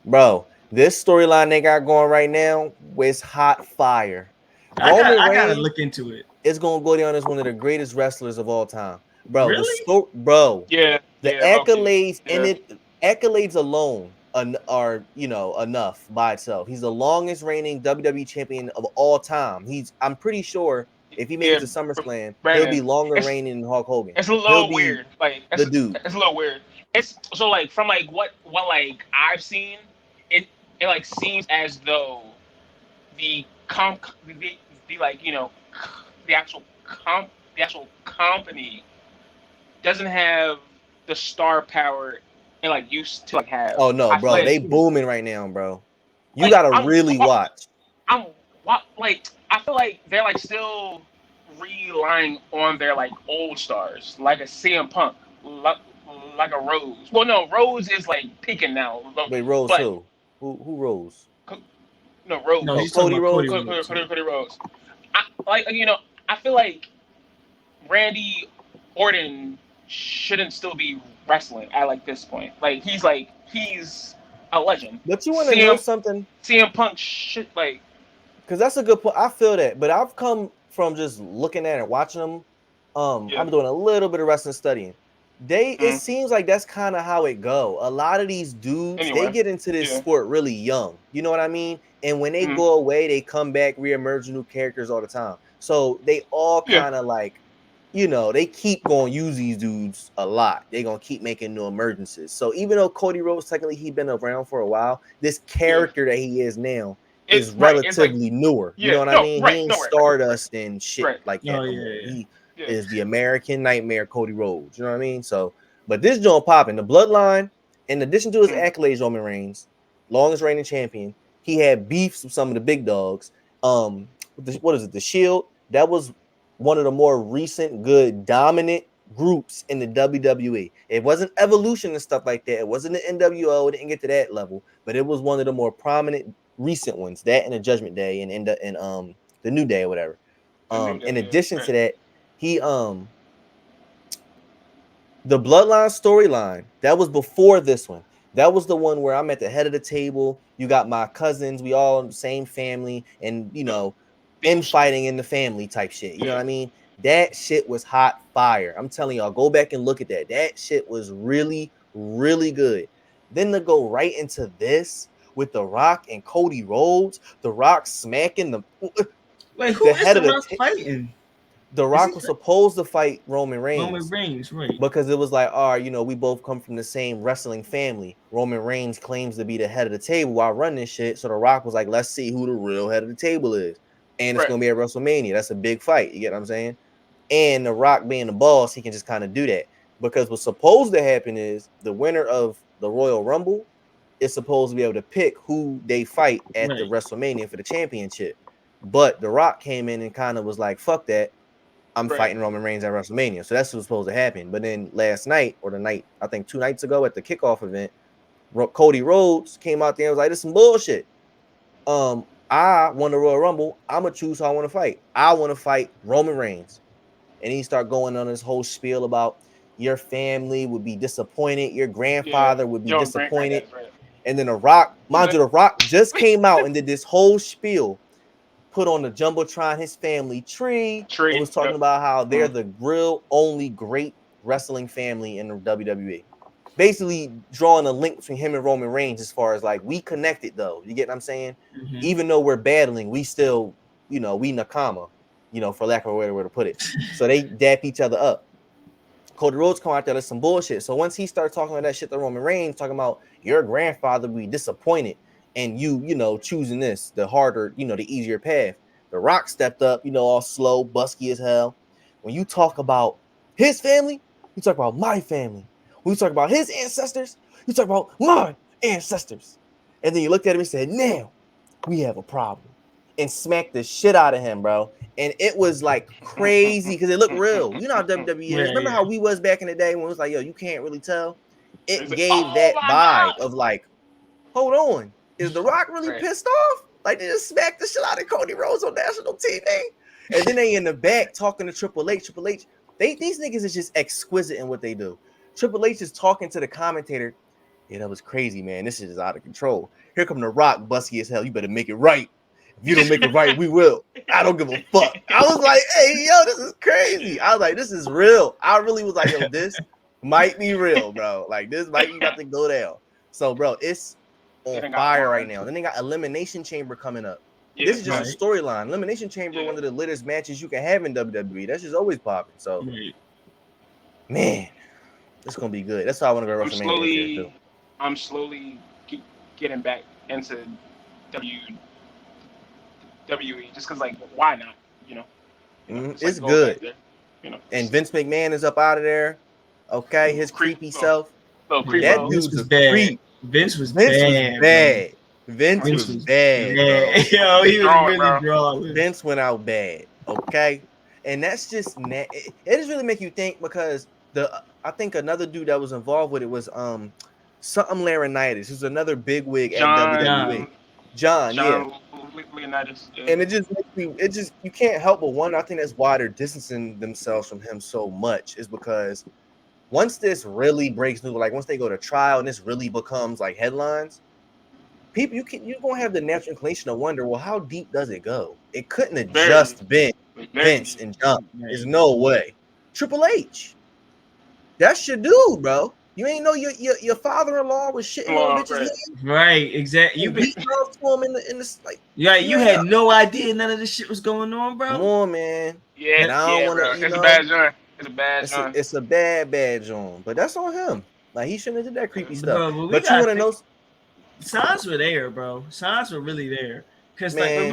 bro. This storyline they got going right now is hot fire. Roman I gotta Reigns look into it. is gonna go down as one of the greatest wrestlers of all time, bro. Really? Yeah, The low key. accolades Yeah. accolades alone are enough by itself. He's the longest reigning WWE champion of all time. I'm pretty sure if he made Yeah, it to SummerSlam, he'll Brandon. be longer It's reigning than Hulk Hogan. it's a He'll little be weird. Like the dude. it's a little weird. It's so like from like what like I've seen, it like seems as though the the like the actual company doesn't have the star power it like used to like have. Oh no, I feel bro, like they booming right now, bro. You like gotta really watch. I'm like I feel like they're like still relying on their like old stars, like a CM Punk, like a Rose. Well, no, Rose is like peaking now, Wait, Rose but who? Who Rose? no Rose. No, Oh, he's talking Cody about Cody Rhodes? Rhodes. Cody Rhodes. I like I feel like Randy Orton shouldn't still be wrestling at like this point. He's a legend. But you want to know CM something? CM Punk shit like Because that's a good point. I feel that, but I've come from just looking at it and watching them. yeah. I'm doing a little bit of wrestling studying. It Mm. seems like that's kind of how it go. A lot of these dudes, they Anyway, get into this yeah. sport really young. You know what I mean? And when they Mm. go away, they come back, reemerge new characters all the time. So they all Yeah. kind of like, they keep going to use these dudes a lot. They're going to keep making new emergencies. So even though Cody Rhodes, technically, he's been around for a while, this Yeah. character that he is now is It's right. It's like relatively newer. You know yeah. what I No. mean? Right. He ain't No. Right. Stardust and shit Right. like Oh that no yeah, more. yeah. He Yeah. is the American Nightmare Cody Rhodes. You know what I mean? So, but this joint popping. The bloodline, in addition to his Mm. accolades, Roman Reigns, longest reigning champion, he had beefs with some of the big dogs. What is it? The Shield. That was one of the more recent, good, dominant groups in the WWE. It wasn't Evolution and stuff like that. It wasn't the NWO. It didn't get to that level, but it was one of the more prominent recent ones. That and the Judgment Day and the New Day or whatever. A new In day. Yeah. addition Right. to that, he the bloodline storyline that was before this one. That was the one where I'm at the head of the table. You got my cousins, we all in the same family, and The beef. infighting in the family type shit. You know Yeah. what I mean? That shit was hot fire. I'm telling y'all, go back and look at that. That shit was really, really good. Then to go right into this with The Rock and Cody Rhodes, The Rock smacking Wait, who the is head the of the Rock fighting? The Is he Rock was supposed to fight Roman Roman Reigns Reigns? Right. because it was like, all right, we both come from the same wrestling family. Roman Reigns claims to be the head of the table while running this shit. So The Rock was like, let's see who the real head of the table is. And it's Right. going to be at WrestleMania. That's a big fight. You get what I'm saying? And The Rock being the boss, he can just kind of do that. Because what's supposed to happen is the winner of the Royal Rumble is supposed to be able to pick who they fight at the Right. WrestleMania for the championship. But The Rock came in and kind of was like, fuck that. I'm Right. fighting Roman Reigns at WrestleMania. So that's what's supposed to happen. But then last night, or the night, I think 2 nights ago at the kickoff event, Cody Rhodes came out there and was like, this is some bullshit. I won the Royal Rumble. I'm going to choose who I want to fight. I want to fight Roman Reigns. And he start going on this whole spiel about your family would be disappointed. Your Yeah. grandfather would be Yo, disappointed. granddad's right. And then The Rock, mind But you, The Rock just came out and did this whole spiel, put on the Jumbotron his family tree, and tree. was talking Yep. about how they're Mm. the real only great wrestling family in the WWE. Basically drawing a link between him and Roman Reigns as far as like we connected though. You get what I'm saying? Mm-hmm. Even though we're battling, we still, we nakama, for lack of a better way to put it. So they dap each other up. Cody Rhodes come out there, that's some bullshit. So once he starts talking about that shit to Roman Reigns, talking about your grandfather would be disappointed and choosing this, the harder, the easier path. The Rock stepped up, all slow, busky as hell. When you talk about his family, you talk about my family. When you talk about his ancestors, you talk about my ancestors. And then you looked at him and said, now we have a problem. And smacked the shit out of him, bro. And it was like crazy because it looked real. You know how WWE is. Yeah, Remember yeah. how we was back in the day when it was like, yo, you can't really tell? It's It like, gave oh that my vibe god. of like, hold on, is The Rock really Right. pissed off? Like they just smacked the shit out of Cody Rhodes on national TV. And then they in the back talking to Triple H. Triple H, these niggas is just exquisite in what they do. Triple H is talking to the commentator. Yeah, that was crazy, man. This shit is out of control. Here come The Rock, busky as hell. You better make it right. If you don't make it right, we will. I don't give a fuck. I was like, hey, yo, this is crazy. I was like, this is real. I really was like, yo, this might be real, bro. Like, this might be about to go down. So, bro, it's They on done got fire right one. now. Then they got Elimination Chamber coming up. Yeah. This is just a Right. storyline. Elimination Chamber, Yeah. one of the littest matches you can have in WWE. That's just always popping. So, Right. man, it's gonna be good. That's why I want to go to I'm WrestleMania this year too. slowly getting back into WWE just because, like, why not? It's It's like going good. back there. And Vince McMahon is up out of there. Okay, his Creep, creepy self. little Yeah, That creepo. Vince dude's was a bad. creep. Vince was Vince was bad, bro. bad. Vince Vince was was bad, bro. bad. Yo, he was Drawing, really bro. drawing. Vince went out bad. Okay, and that's just it just really make you think because I think another dude that was involved with it was something Laurinaitis, who's another big wig at WWE. John John, yeah. Leonidas. And it just makes you can't help but wonder. I think that's why they're distancing themselves from him so much is because once this really breaks new, like once they go to trial and this really becomes like headlines, people you're gonna have the natural inclination to wonder, well, how deep does it go? It couldn't have Very just been very Vince deep. and John. Right. There's no way. Triple H. That's your dude, bro. You ain't know your father-in-law was shitting on bitches' Right. head Right, exactly. You and be, beating off to him in the like. yeah, You you ain't had know. no idea none of this shit was going on, Come bro. on, man. Yeah, And I don't yeah, want bro. to, It's a bad joint. It's a bad it's a, joint. it's a bad joint, but that's on him. Like he shouldn't have did that creepy stuff. Bro, but we But you want got to know, signs were there, bro. Signs were really there. Cause like man?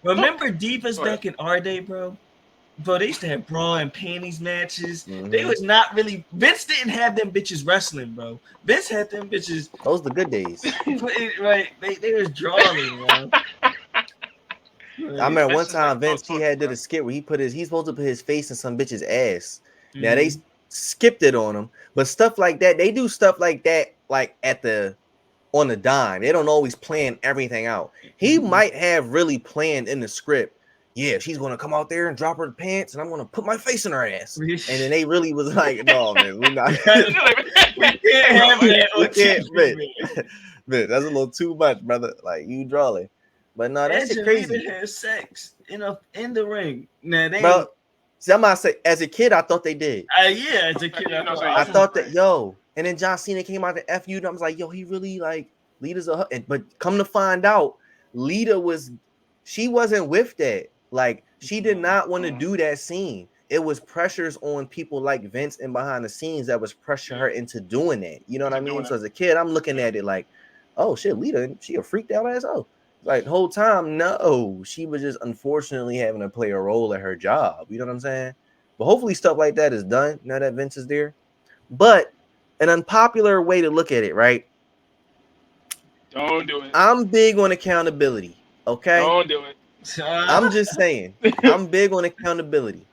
remember divas Go ahead. back in our day, bro? Bro, they used to have bra and panties matches. They Mhm. was not really. Vince didn't have them bitches wrestling, bro. Vince had them bitches. Those the good days. Right, they was drawing, bro. I remember one Vince is like time Vince he had did bro. a skit where he's supposed to put his face in some bitch's ass. Now they Mhm. skipped it on him, but stuff like that, they do stuff like that like on the dime. They don't always plan everything out. He Mhm. might have really planned in the script. Yeah, she's gonna come out there and drop her pants, and I'm gonna put my face in her ass. And then they really was like, "No, man, we're not. We can't have that we on can't, TV, man. man. Man, that's a little too much, brother. Like you drawing, but no, that Edge shit and Lita crazy, had sex in the ring. Now they, bro. Somebody say, as a kid, I thought they did. yeah, as a kid, You know what I'm I saying? thought that, yo, and then John Cena came out to F you, and I was like, yo, he really like Lita's but come to find out, she wasn't with that. Like, she did not want to do that scene. It was pressures on people like Vince and behind the scenes that was pressure her into doing that. You know what I mean? So as a kid, I'm looking at it like, oh shit, Lita, she a freaked out ass. Oh, like the whole time, no, she was just unfortunately having to play a role at her job. You know what I'm saying? But hopefully stuff like that is done now that Vince is there. But an unpopular way to look at it, right? Don't do it. I'm big on accountability. Okay. Don't do it. I'm just saying, I'm big on accountability.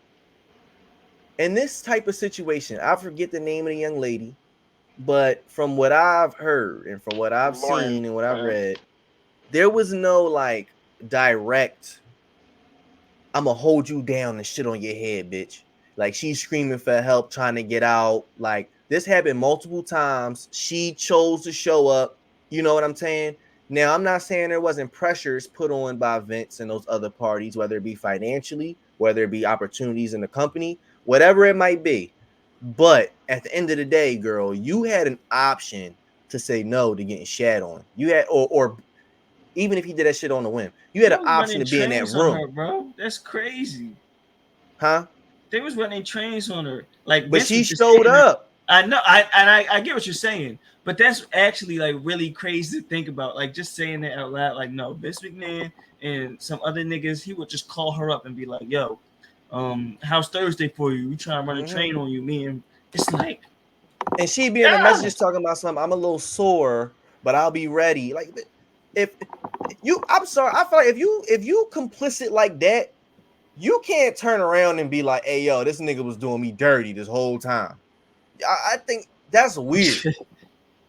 In this type of situation, I forget the name of the young lady, but from what I've heard and from what I've Lauren, seen and what I've read, there was no like direct, I'm gonna hold you down and shit on your head, bitch. Like she's screaming for help, trying to get out. Like this happened multiple times. She chose to show up. You know what I'm saying? Now, I'm not saying there wasn't pressures put on by Vince and those other parties, whether it be financially, whether it be opportunities in the company, whatever it might be. But at the end of the day, girl, you had an option to say no to getting shat on. You had, or even if he did that shit on the whim, you had They an was option running to be in that trains on room, her, bro. That's crazy. huh? They was running trains on her. Like But Vince she was just showed saying that. up. I know, I get what you're saying, but that's actually like really crazy to think about. Like just saying that out loud. Like no, Vince McMahon and some other niggas, he would just call her up and be like, "Yo, how's Thursday for you? We trying to run a train on you, man." It's like, And she be in the messages talking about something. I'm a little sore, but I'll be ready. Like if I'm sorry, I feel like if you complicit like that, you can't turn around and be like, "Hey, yo, this nigga was doing me dirty this whole time." I think that's weird.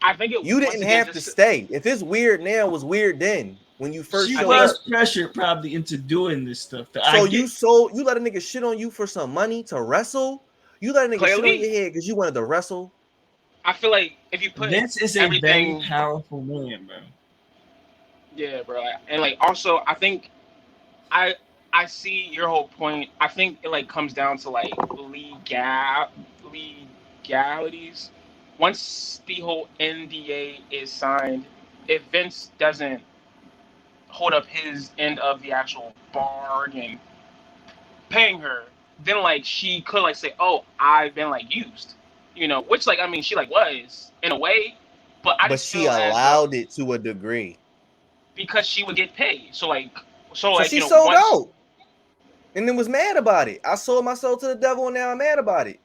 I think it You once didn't again have to stay. If it's weird now, it was weird then when you first she showed was up. pressured probably into doing this stuff. So you let a nigga shit on you for some money to wrestle. You let a nigga shit on your head because you wanted to wrestle. I feel like if you put Vince is a very everything, powerful man, bro. yeah, bro, and like also I think I I see your whole point. I think it like comes down to like legalities. Once the whole NDA is signed, if Vince doesn't hold up his end of the actual bargain, paying her, then like she could like say, "Oh, I've been like used," which like I mean she like was in a way, but I But just she feel as though allowed it to a degree. because she would get paid. So she sold once out and then was mad about it. I sold my soul to the devil and now I'm mad about it.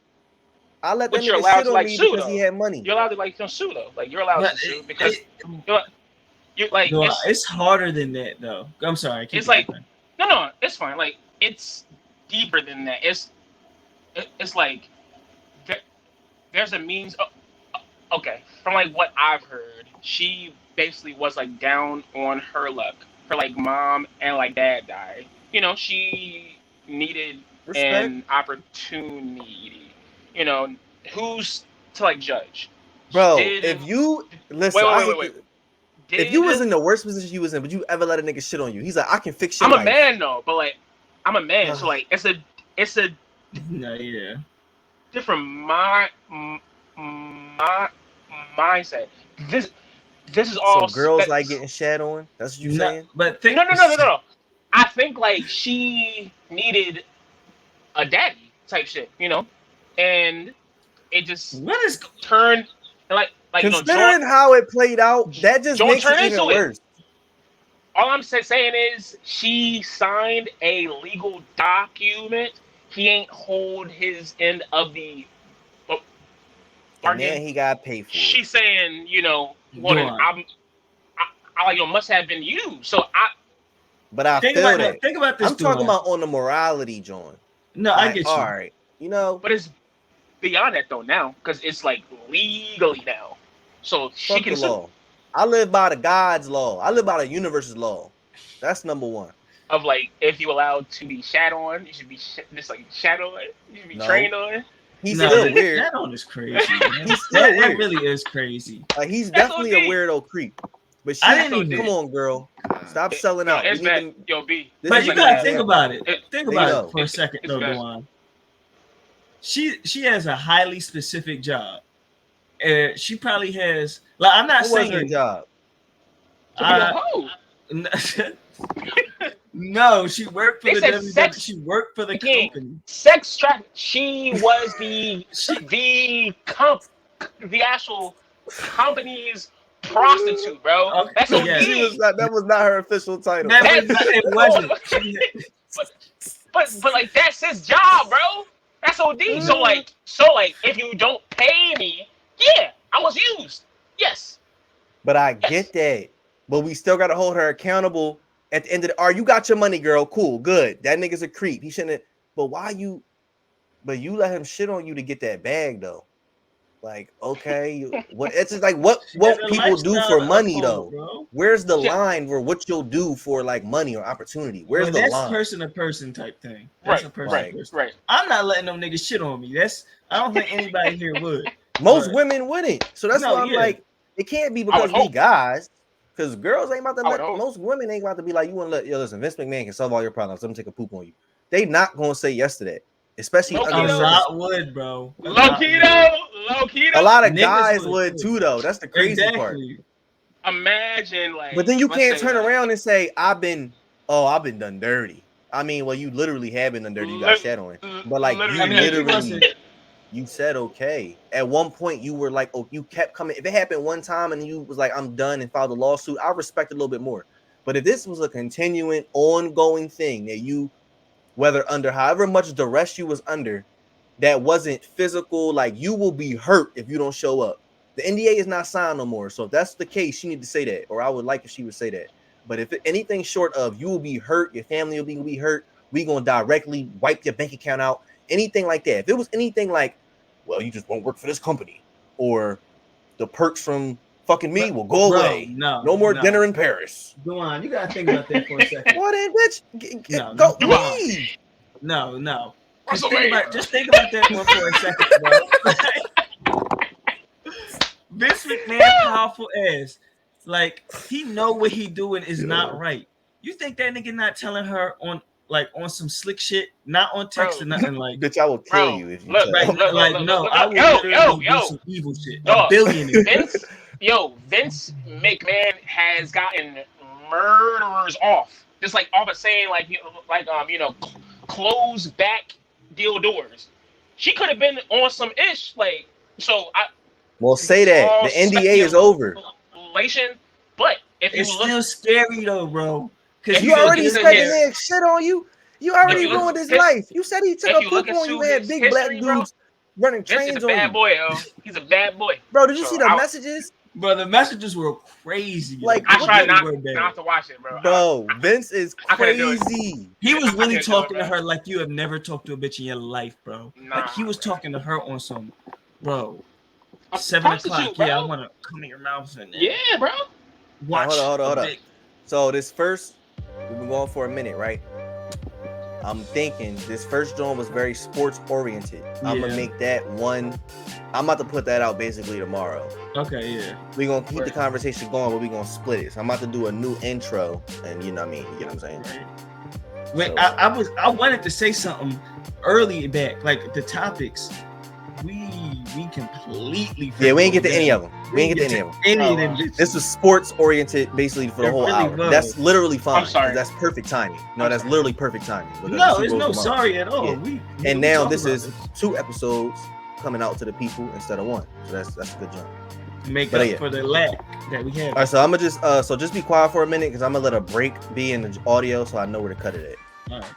I let that but you're nigga allowed shit to on like me sue because he though. had money. You're allowed to like sue though. Like you're allowed But to sue because you like no, it's harder than that though. I'm sorry. it's like no, it's fine. Like it's deeper than that. It's like there, there's a means. Okay, from like what I've heard, she basically was like down on her luck. Her like mom and like dad died. She needed Respect. an opportunity. You know, who's to like judge? Bro, Did- if you listen, wait. if you was in the worst position you was in, would you ever let a nigga shit on you? He's like, I can fix your I'm life. a man though, but like I'm a man, so like it's a yeah. different my mindset. This is all So girls that, like getting shat on? That's what you No, saying? but think, no. I think like she needed a daddy type shit, you know, and it just What is turned like Considering how it played out, that just Don't makes turn it even into it. worse. all I'm saying is she signed a legal document. He ain't hold his end of the And bargain. then he got paid for it. She's saying, Go well, on. I like must have been you. So I But I think feel about that. think about this. I'm talking Duan. about on the morality, John. No, I Like, get you. all right, you know, but it's beyond that though now because it's like legally now. So she fuck can the sue. law. I live by the God's law. I live by the universe's law. That's number one. Of like if you allowed to be shat on, you should be just like shat on. You should be No. trained on. He's No, still weird. That on is crazy. Man. He's still That weird. really is crazy. Like he's That's definitely a OD. weirdo creep. But I she, didn't even. come on, girl, stop selling Yo, out. it's We need bad. to, Yo, B. this But is you a gotta good think example. about it. It- Think they about know. it for a second, It's though, bad. Duan. She has a highly specific job. She probably has. Like, I'm not What was her saying. job? To be a hoe. No, she worked for They the said WWE. sex- She worked for the Again, company. sex traffic. She was the actual company's prostitute, bro. Okay, That's yeah. OD. That was not her official title. It wasn't. But like that's his job, bro. That's OD. So like if you don't pay me, yeah, I was used. Yes. But I get that. But we still got to hold her accountable at the end of the. All right, you got your money, girl. Cool, good. That nigga's a creep. He shouldn't. But why you? But you let him shit on you to get that bag though. Like, okay, what? It's just like what won't people do for money though? Bro. Where's the line for what you'll do for like money or opportunity? Where's the that's line? Person to person type thing. That's a person to person. Right. I'm not letting them niggas shit on me. I don't think anybody here would. Most women wouldn't. So that's why I'm yeah. like, it can't be because we hope. guys. Because girls ain't about to let, hope. most women ain't about to be like, you want to let, yo, listen, Vince McMahon can solve all your problems. Let him take a poop on you. They not going to say yes to that. Especially A lot would, bro. Low key though. A lot of Niggas guys would, would too, though. That's the crazy part. Imagine like. But then you let's can't say, turn around and say, I've been done dirty. I mean, well, you literally have been done dirty. You got shat on. But like, you said okay. At one point, you were like, oh, you kept coming. If it happened one time and you was like, I'm done and filed a lawsuit, I respect it a little bit more. But if this was a continuing, ongoing thing that you, whether under however much duress you was under, that wasn't physical, like you will be hurt if you don't show up. The NDA is not signed no more. So if that's the case, she need to say that, or I would like if she would say that. But if anything short of you will be hurt, your family will be hurt, we gonna directly wipe your bank account out, anything like that. If it was anything like, well, you just won't work for this company, or the perks from fucking me will go away. No more dinner in Paris. Go on, you gotta think about that for a second. What in bitch? Go leave. No. Just think about that one for a second, bro. Vince McMahon, powerful ass. Like, he know what he doing is not right. You think that nigga not telling her on some slick shit, not on text or nothing like? Bitch, I will kill you if you look, I will literally do some evil shit. A billionaire. Vince McMahon has gotten murderers off. Just like off of saying close back deal doors. She could have been on some ish Well, say that the NDA is over. But if it's still scary though, bro. Because you already said the nigga shit on you. You already ruined his life. You said he took a poop on you. Had big black dudes running trains on you. He's a bad boy, yo. He's a bad boy. Bro, did you see the messages? Bro, the messages were crazy. Like, I tried not to watch it, bro. Bro, Vince is crazy. He was really talking to her like you have never talked to a bitch in your life, bro. Like, he was talking to her on some, bro. 7 o'clock. Bro. Yeah, I want to come in your mouth and bro. Watch. Hold on. So this first, we've been going for a minute, right? I'm thinking this first joint was very sports oriented. I'm gonna make that one I'm about to put that out basically tomorrow. Okay, yeah. We're gonna keep the Right. conversation going, but we're gonna split it. So I'm about to do a new intro, and you know what I mean. You get what I'm saying? Right. When So, I wanted to say something early back, like the topics. We completely yeah, we ain't get to forgot. any of them. We ain't get to any of them. Any Oh, of them. wow. bitches. This was sports oriented, basically for the It whole really hour. was. That's literally fine. 'cause sorry. That's perfect timing. No, I'm that's sorry. literally perfect timing. because the No, Super there's Bowl's no tomorrow. sorry at all. Yeah. We And now talk this about is 2 episodes coming out to the people instead of 1. So that's a good jump. to make but up yeah. for the lack that we have. All right, so I'm gonna just be quiet for a minute because I'm gonna let a break be in the audio so I know where to cut it at. All right.